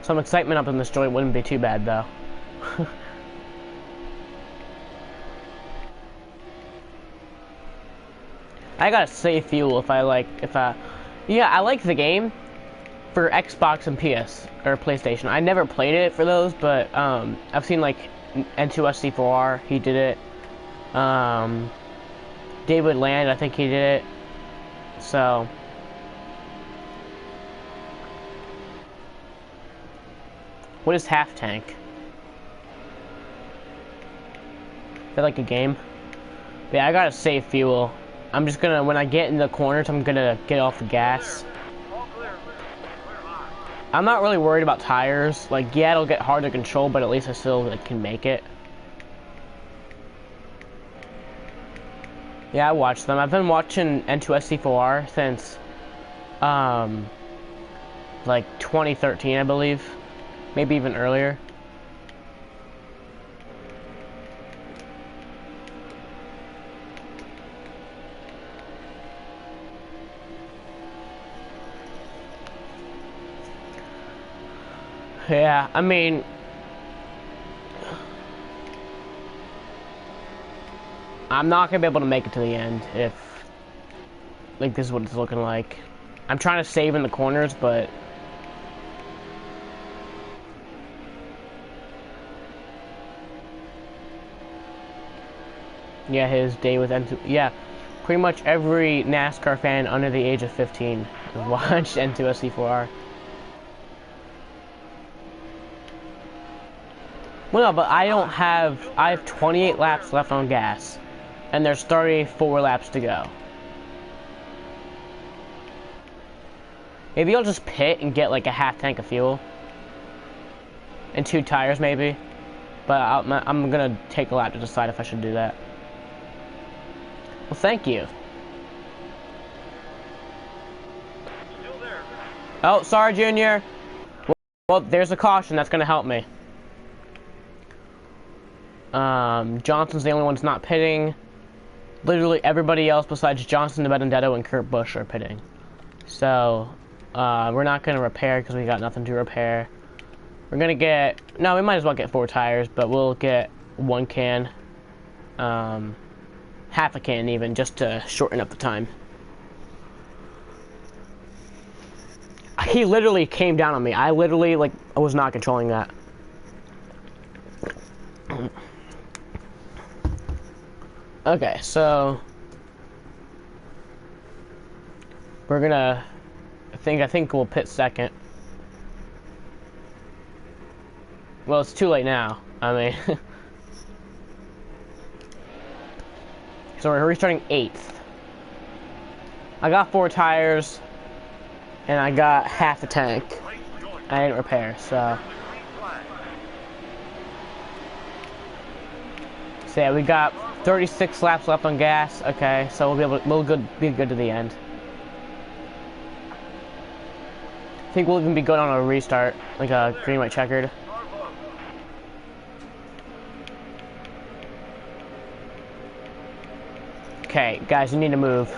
Some excitement up in this joint wouldn't be too bad, though. I gotta save fuel if I yeah, I like the game for Xbox and PS or PlayStation. I never played it for those, but I've seen like N2SC4R, he did it. David Land, I think he did it. So what is half tank? Is that like a game? But yeah, I gotta save fuel. I'm just gonna, when I get in the corners, I'm gonna get off the gas. I'm not really worried about tires. Like, yeah, it'll get hard to control, but at least I still like, can make it. Yeah, I watched them. I've been watching N2SC4R since, like 2013, I believe. Maybe even earlier. Yeah, I mean, I'm not gonna be able to make it to the end if, like, this is what it's looking like. I'm trying to save in the corners, but yeah, his day with N2, yeah, pretty much every NASCAR fan under the age of 15 has watched N2SC4R. Well, no, but I have 28 laps left on gas, and there's 34 laps to go. Maybe I'll just pit and get like a half tank of fuel. And 2 tires maybe. But I'm gonna take a lap to decide if I should do that. Well, thank you. Still there. Oh, sorry, Junior. Well, there's a caution. That's gonna help me. Johnson's the only one that's not pitting. Literally everybody else besides Johnson, Benedetto, and Kurt Busch are pitting. So, we're not going to repair because we got nothing to repair. We're going to get... No, we might as well get 4 tires, but we'll get 1 can. Half a can even, just to shorten up the time. He literally came down on me. I literally, like, I was not controlling that. Okay, so we're gonna, I think we'll pit second. Well, it's too late now. I mean, so we're restarting 8th. I got 4 tires, and I got half a tank. I didn't repair, so. So yeah, we got 36 laps left on gas. Okay, so we'll be good to the end. I think we'll even be good on a restart, like a green, white, checkered. Okay, guys, you need to move.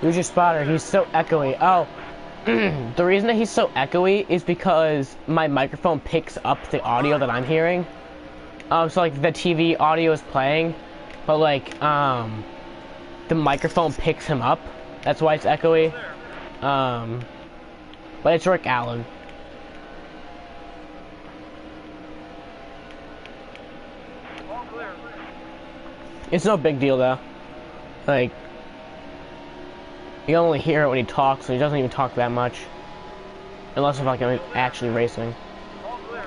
Who's your spotter? He's so echoey. Oh. The reason that he's so echoey is because my microphone picks up the audio that I'm hearing. So like the TV audio is playing, but like, the microphone picks him up. That's why it's echoey. But it's Rick Allen. All clear. It's no big deal though. Like, you only hear it when he talks, and he doesn't even talk that much. Unless if like I'm actually racing. All clear.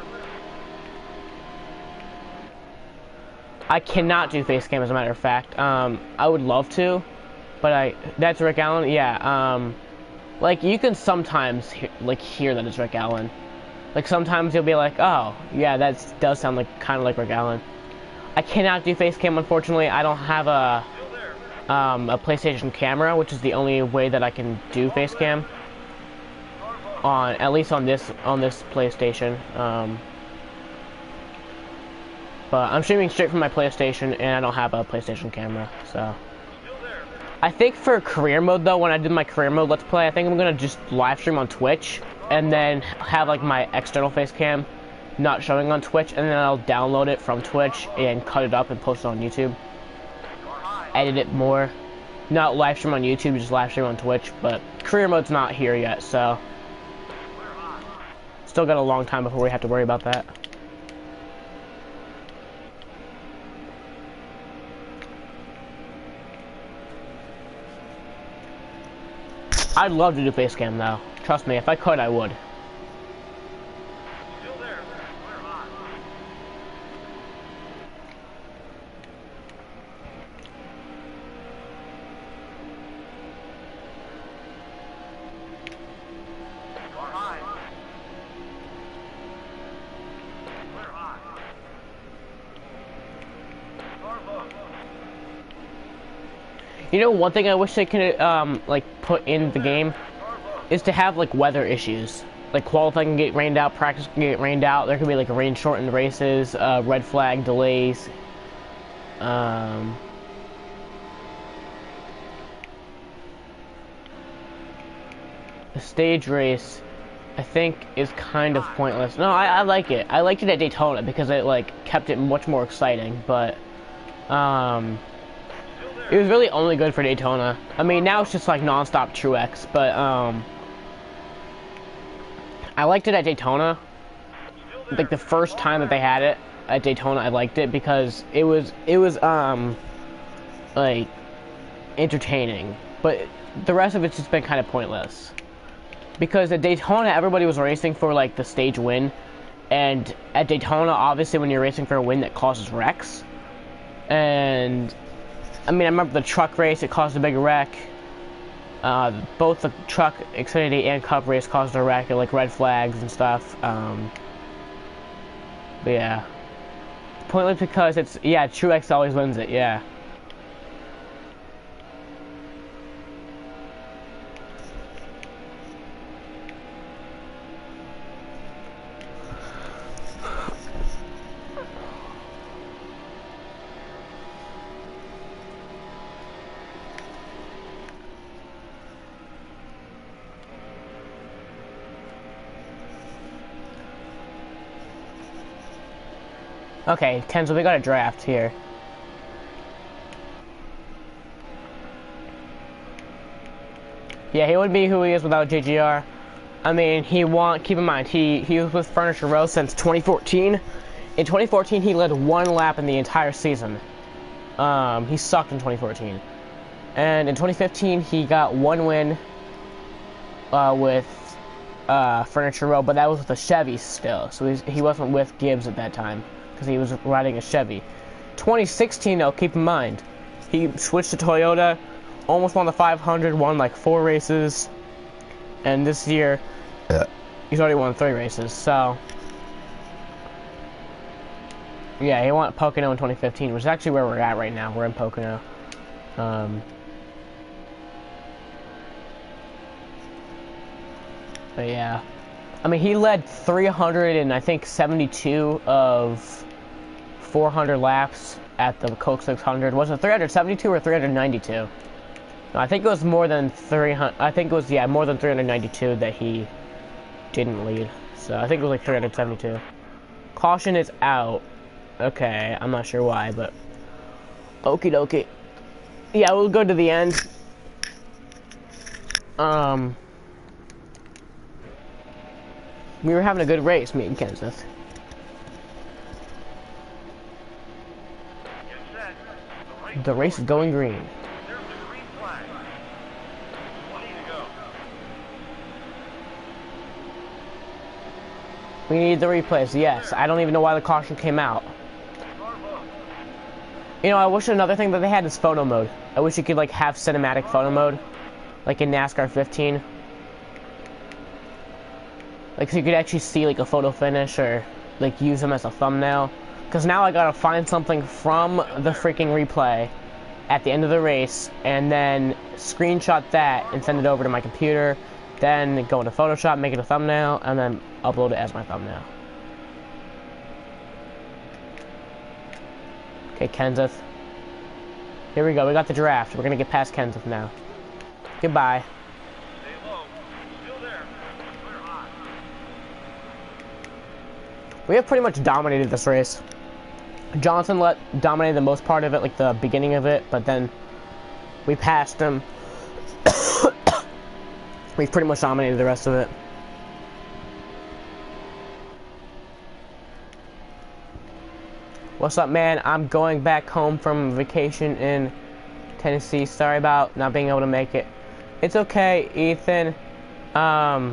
I cannot do face cam as a matter of fact. I would love to, but that's Rick Allen. Yeah. Like you can sometimes hear that it's Rick Allen. Like sometimes you'll be like, oh yeah, that does sound like kind of like Rick Allen. I cannot do face cam, unfortunately. I don't have a PlayStation camera, which is the only way that I can do face cam. At least on this PlayStation. But I'm streaming straight from my PlayStation, and I don't have a PlayStation camera, so. I think for career mode though, when I did my career mode Let's Play, I think I'm gonna just live stream on Twitch, and then have like my external face cam not showing on Twitch, and then I'll download it from Twitch and cut it up and post it on YouTube. Edit it more. Not live stream on YouTube, just live stream on Twitch, but career mode's not here yet, so. Still got a long time before we have to worry about that. I'd love to do face cam though. Trust me, if I could, I would. Still there. Clear hot. Car high. Clear hot. Car low. You know, one thing I wish they could like put in the game is to have like weather issues. Like qualifying can get rained out, practice can get rained out. There could be like rain shortened races, red flag delays. The stage race, I think, is kind of pointless. No, I like it. I liked it at Daytona because it like kept it much more exciting. But it was really only good for Daytona. I mean, now it's just like non-stop Truex, but I liked it at Daytona. Like the first time that they had it at Daytona, I liked it because it was like entertaining. But the rest of it's just been kind of pointless. Because at Daytona, everybody was racing for like the stage win, and at Daytona, obviously, when you're racing for a win, that causes wrecks. And I mean, I remember the truck race, it caused a big wreck. Both the truck, Xfinity, and Cup race caused a wreck, and like red flags and stuff. But yeah. Pointless because it's, yeah, Truex always wins it, yeah. Okay, Tenzo, we got a draft here. Yeah, he wouldn't be who he is without JGR. I mean, keep in mind, he was with Furniture Row since 2014. In 2014, he led one lap in the entire season. He sucked in 2014. And in 2015, he got one win with Furniture Row, but that was with a Chevy still. So he wasn't with Gibbs at that time, because he was riding a Chevy. 2016, though, keep in mind, he switched to Toyota, almost won the 500, won like 4 races, and this year, he's already won 3 races, so, yeah, he won Pocono in 2015, which is actually where we're at right now. We're in Pocono. But yeah, I mean, he led 300 and I think 72 of 400 laps at the Coke 600. Was it 372 or 392? No, I think it was more than 300. I think it was, yeah, more than 392 that he didn't lead. So I think it was like 372. Caution is out. Okay, I'm not sure why, but Okie dokie. Yeah, we'll go to the end. We were having a good race, me and Kenseth. Get set. The race is going green. There's the green flag. 20 to go. We need the replays, yes. I don't even know why the caution came out. Bravo. You know, I wish another thing that they had is photo mode. I wish you could, like, have cinematic photo mode. Like in NASCAR 15. Like, so you could actually see, like, a photo finish or, like, use them as a thumbnail. Because now I gotta find something from the freaking replay at the end of the race and then screenshot that and send it over to my computer. Then go into Photoshop, make it a thumbnail, and then upload it as my thumbnail. Okay, Kenseth. Here we go, we got the draft. We're gonna get past Kenseth now. Goodbye. Stay low. Still there. Clear high. We have pretty much dominated this race. Johnson dominated the most part of it, like the beginning of it, but then we passed him. We've pretty much dominated the rest of it. What's up, man? I'm going back home from vacation in Tennessee. Sorry about not being able to make it. It's okay, Ethan. Are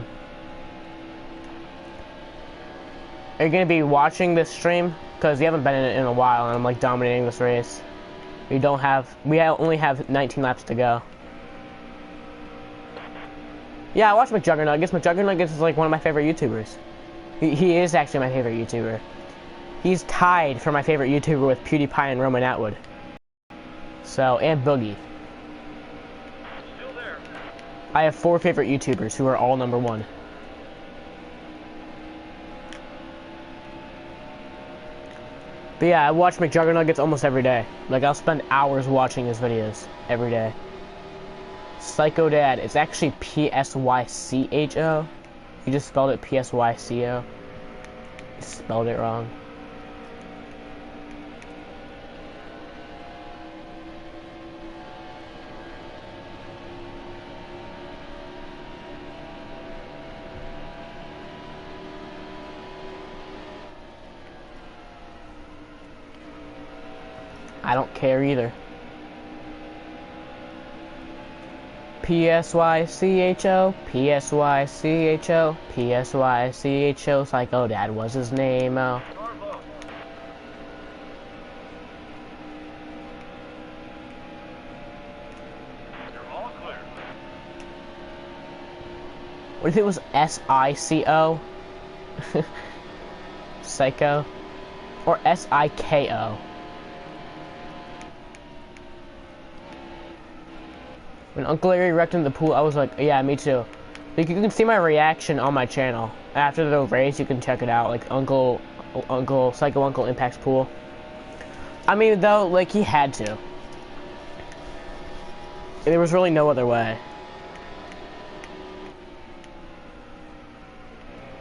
you gonna be watching this stream? Because you haven't been in it in a while, and I'm like dominating this race. We only have 19 laps to go. Yeah, I watch McJuggernuggets. McJuggernuggets is like one of my favorite YouTubers. He is actually my favorite YouTuber. He's tied for my favorite YouTuber with PewDiePie and Roman Atwood. So, and Boogie. Still there. I have 4 favorite YouTubers who are all #1. But yeah, I watch McJuggernuggets almost every day. Like, I'll spend hours watching his videos every day. Psycho Dad. It's actually P-S-Y-C-H-O. You just spelled it P-S-Y-C-O. You spelled it wrong. I don't care either. P-S-Y-C-H-O, P-S-Y-C-H-O, P-S-Y-C-H-O, Psycho Dad was his name, oh. Bravo. You're all clear. What if it was S-I-C-O? Psycho? Or S-I-K-O? When Uncle Larry wrecked in the pool, I was like, yeah, me too. Like, you can see my reaction on my channel. After the race, you can check it out. Like, Psycho Uncle Impact's pool. I mean, though, like, he had to. There was really no other way.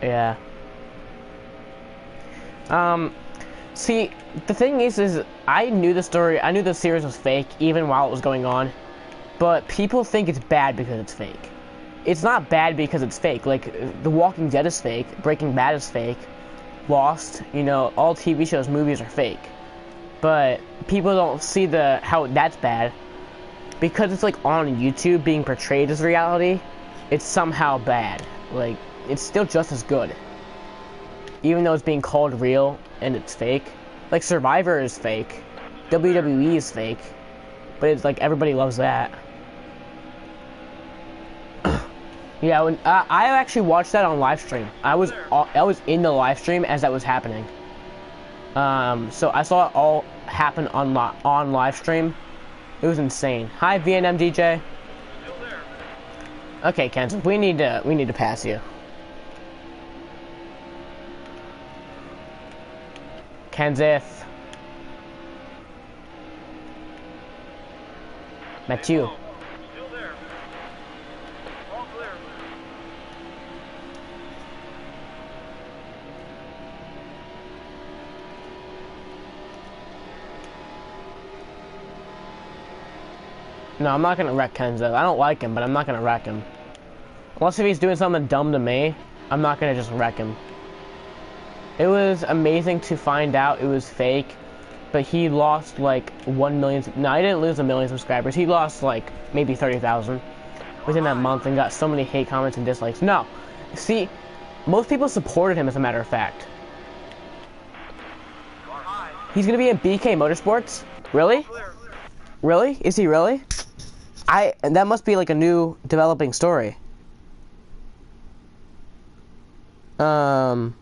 Yeah. See, the thing is I knew the story, I knew the series was fake, even while it was going on. But people think it's bad because it's fake. It's not bad because it's fake. Like, The Walking Dead is fake, Breaking Bad is fake, Lost, you know, all TV shows, movies are fake. But people don't see how that's bad. Because it's, like, on YouTube being portrayed as reality, it's somehow bad. Like, it's still just as good. Even though it's being called real and it's fake. Like, Survivor is fake. WWE is fake. But it's like, everybody loves that. Yeah, when, I actually watched that on live stream. I was in the live stream as that was happening. So I saw it all happen on live stream. It was insane. Hi, VNM DJ. Still there. Okay, Kenseth, we need to pass you. Kenseth. Matthew. Still there. All clear. No, I'm not gonna wreck Kenzo. I don't like him, but I'm not gonna wreck him. Unless if he's doing something dumb to me, I'm not gonna just wreck him. It was amazing to find out it was fake, but he lost like 1 million. No, he didn't lose 1 million subscribers. He lost like maybe 30,000 within that month and got so many hate comments and dislikes. No, see, most people supported him as a matter of fact. He's gonna be in BK Motorsports? Really? Really? Is he really? That must be like a new developing story. I'm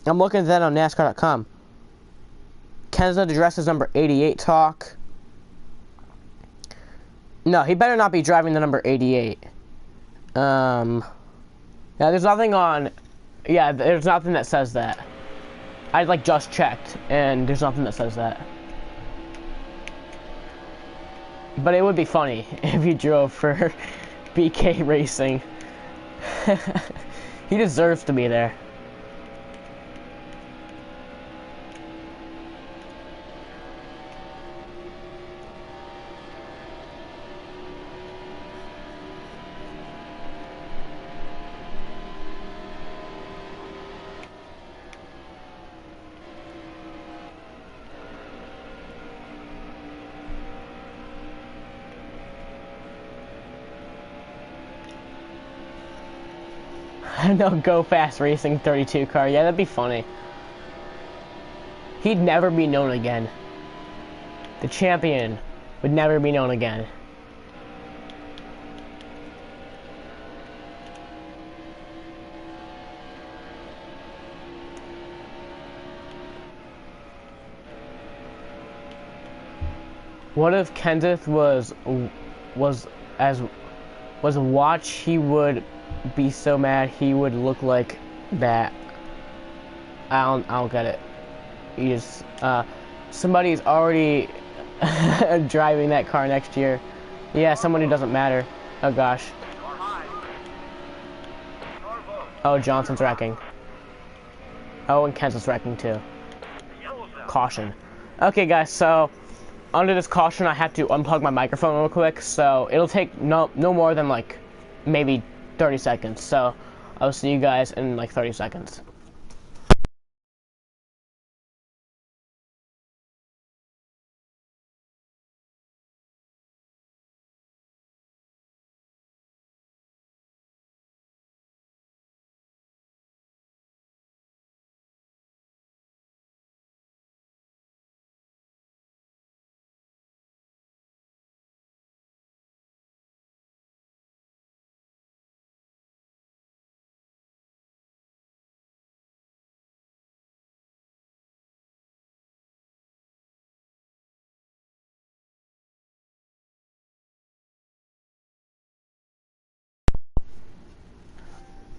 looking at that on NASCAR.com. Kenzo addresses number 88 talk. No, he better not be driving the number 88. Yeah, there's nothing on. Yeah, there's nothing that says that. I like just checked, and there's nothing that says that. But it would be funny if he drove for BK Racing. He deserves to be there. No, Go Fast Racing 32 car. Yeah, that'd be funny. He'd never be known again. The champion would never be known again. What if Kenneth was a watch? He would be so mad he would look like that. I don't get it. You just somebody's already driving that car next year. Yeah, someone who doesn't matter. Oh gosh. Oh, Johnson's wrecking. Oh, and Kenseth's wrecking too. Caution. Okay, guys. So under this caution, I have to unplug my microphone real quick. So it'll take no more than like maybe 30 seconds. So I'll see you guys in like 30 seconds.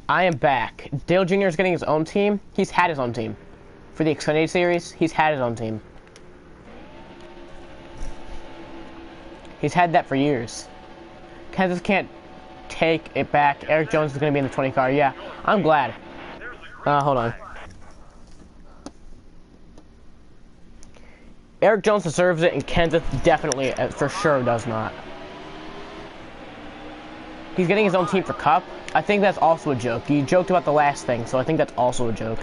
I am back. Dale Jr. is getting his own team. He's had his own team. For the Xfinity Series, he's had his own team. He's had that for years. Kansas can't take it back. Eric Jones is going to be in the 20 car. Yeah, I'm glad. Hold on. Eric Jones deserves it, and Kansas definitely, for sure, does not. He's getting his own team for Cup. I think that's also a joke. You joked about the last thing, so I think that's also a joke.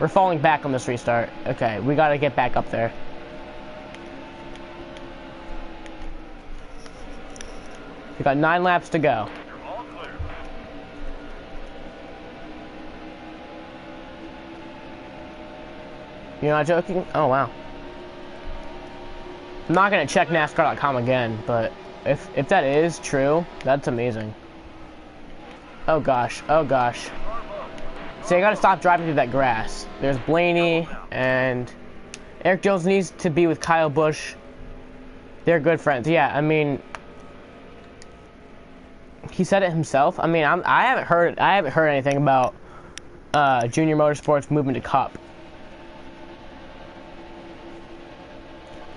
We're falling back on this restart. Okay, we gotta get back up there. We got 9 laps to go. You're not joking? Oh, wow. I'm not gonna check NASCAR.com again, but if that is true, that's amazing. Oh gosh, oh gosh. See, I gotta stop driving through that grass. There's Blaney, and Eric Jones needs to be with Kyle Busch. They're good friends. Yeah, I mean, he said it himself. I mean, I haven't heard anything about Junior Motorsports moving to Cup.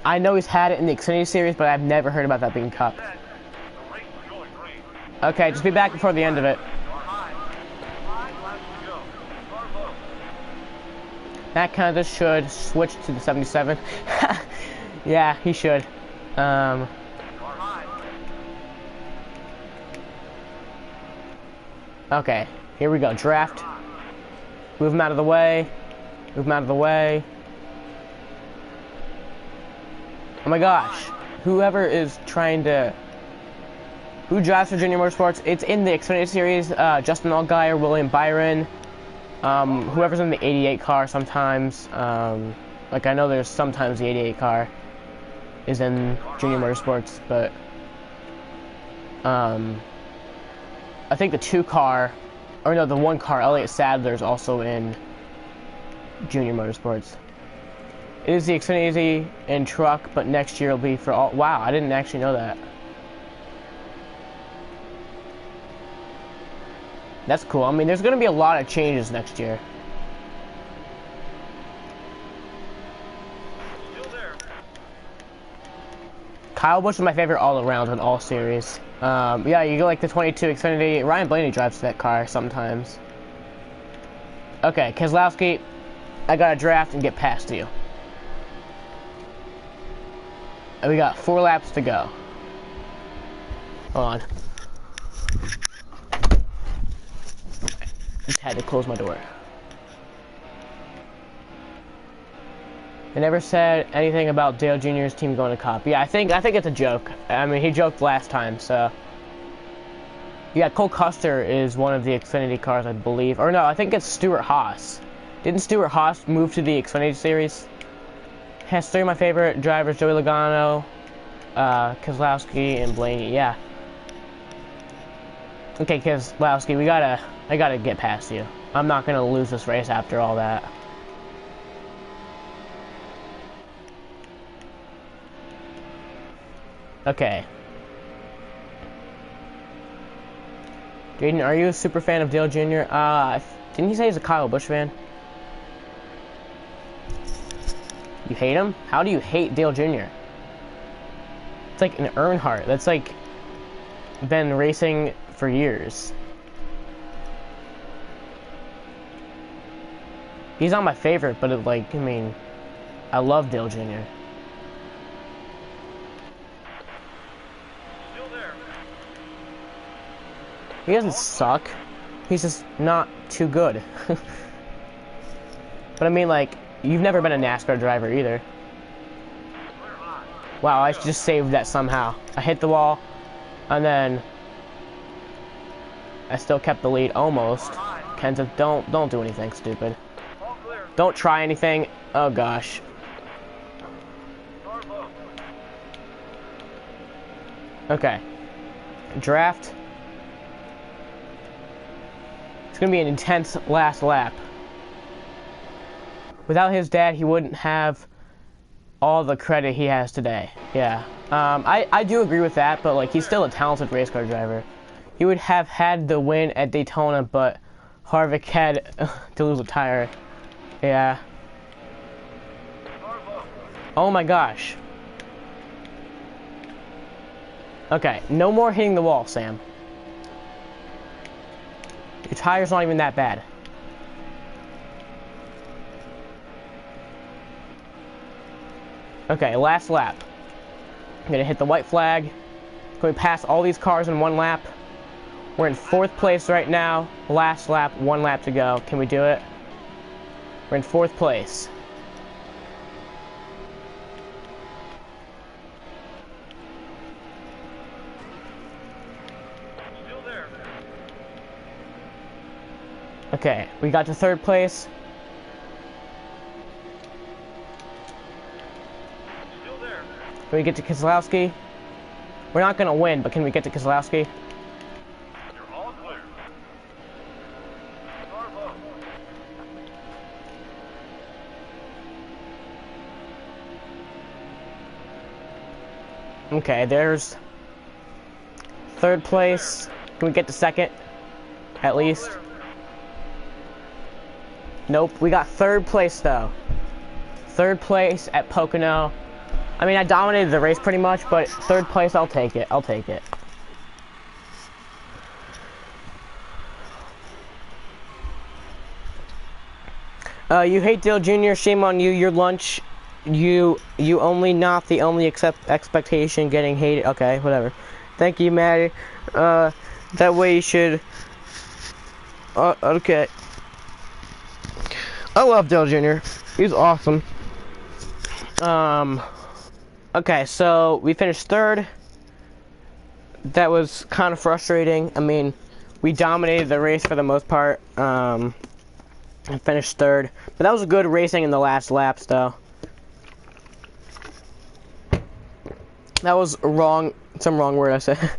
I know he's had it in the Xfinity Series, but I've never heard about that being Cup. Okay, just be back before the end of it. That kind of should switch to the 77. Yeah, he should. Okay, here we go. Draft. Move him out of the way. Move him out of the way. Oh my gosh. Whoever is trying to... Who drives for Junior Motorsports? It's in the Xfinity Series. Justin Allgaier, William Byron. Whoever's in the 88 car sometimes. Like, I know there's sometimes the 88 car is in Junior Motorsports, but... I think the 2 car... Or no, the 1 car, Elliott Sadler's also in Junior Motorsports. It is the Xfinity and truck, but next year it'll be for all... Wow, I didn't actually know that. That's cool. I mean, there's going to be a lot of changes next year. Still there. Kyle Busch is my favorite all-around in all series. Yeah, you go like the 22 Xfinity. Ryan Blaney drives that car sometimes. Okay, Keselowski, I got to draft and get past you. And we got 4 laps to go. Hold on. Just had to close my door. They never said anything about Dale Jr.'s team going to Cup. Yeah, I think it's a joke. I mean, he joked last time, so. Yeah, Cole Custer is one of the Xfinity cars, I believe. Or no, I think it's Stuart Haas. Didn't Stuart Haas move to the Xfinity Series? Has 3 of my favorite drivers: Joey Logano, Keselowski, and Blaney. Yeah. Okay, Keselowski, I gotta get past you. I'm not gonna lose this race after all that. Okay. Jaden, are you a super fan of Dale Jr.? Didn't he say he's a Kyle Busch fan? You hate him? How do you hate Dale Jr.? It's like an Earnhardt. That's like been racing for years. He's not my favorite, but it, like, I mean, I love Dale Jr. Still there. He doesn't suck. He's just not too good. But I mean, like, you've never been a NASCAR driver either. Wow, I just saved that somehow. I hit the wall, and then I still kept the lead almost. Kenta, don't do anything stupid. All clear. Don't try anything. Oh gosh. Carbo. Okay. Draft. It's gonna be an intense last lap. Without his dad, he wouldn't have all the credit he has today. Yeah. I do agree with that, but like, he's still a talented race car driver. He would have had the win at Daytona, but Harvick had to lose a tire. Yeah. Carbo. Oh my gosh. Okay, no more hitting the wall, Sam. Your tire's not even that bad. Okay, last lap. I'm gonna hit the white flag. Can we pass all these cars in 1 lap? We're in 4th place right now. Last lap, 1 lap to go. Can we do it? We're in 4th place. Still there. Okay, we got to 3rd place. Still there. Can we get to Keselowski? We're not gonna win, but can we get to Keselowski? You're all clear. Carbo. Okay, there's 3rd place. Can we get to 2nd? At least. Nope, we got 3rd place though. 3rd place at Pocono. I mean, I dominated the race pretty much, but 3rd place, I'll take it. I'll take it. You hate Dale Jr., shame on you, your lunch, you only not the only expectation getting hated. Okay, whatever. Thank you, Maddie. That way you should Okay. I love Dale Jr. He's awesome. Okay, so we finished third. That was kind of frustrating. I mean, we dominated the race for the most part. And finished third. But that was good racing in the last laps, though. That was wrong. Some wrong word I said.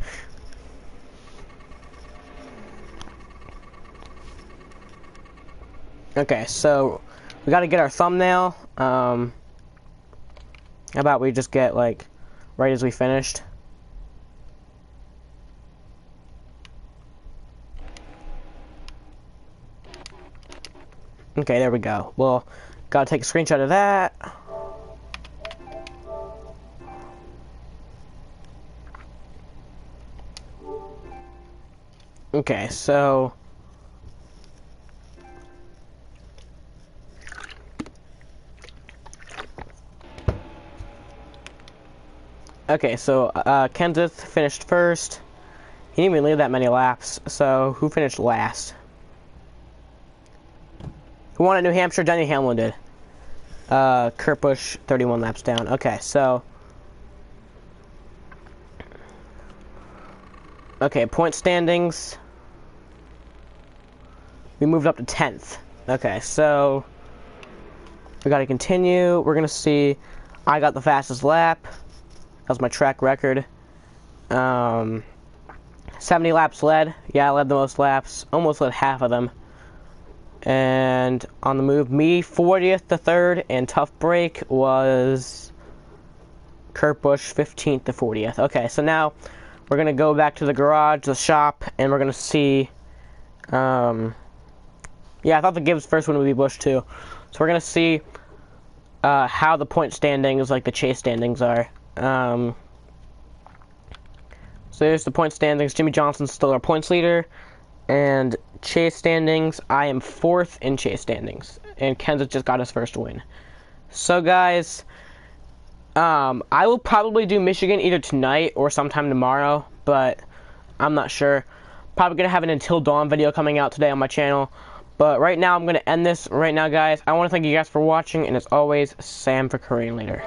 Okay, so we got to get our thumbnail. How about we just get like right as we finished? Okay, there we go. Well, gotta take a screenshot of that. Okay, so Kenseth finished first. He didn't even leave that many laps. So who finished last? Who won at New Hampshire? Denny Hamlin did. Kurt Busch, 31 laps down. Okay, so point standings. We moved up to 10th. Okay, so we got to continue. We're gonna see. I got the fastest lap. That was my track record. 70 laps led. Yeah, I led the most laps. Almost led half of them. And on the move, me 40th to 3rd, and tough break was Kurt Busch 15th to 40th. Okay, so now we're gonna go back to the garage, the shop, and we're gonna see. Yeah, I thought the Gibbs first one would be Busch too. So we're gonna see how the point standings, like the chase standings, are. So there's the point standings. Jimmy Johnson's still our points leader, and chase standings, I am 4th in chase standings, and Kenseth just got his first win. So guys, I will probably do Michigan either tonight or sometime tomorrow, but I'm not sure. Probably gonna have an Until Dawn video coming out today on my channel. But right now, I'm gonna end this right now, guys. I want to thank you guys for watching, and as always, Sam for Korean Leader.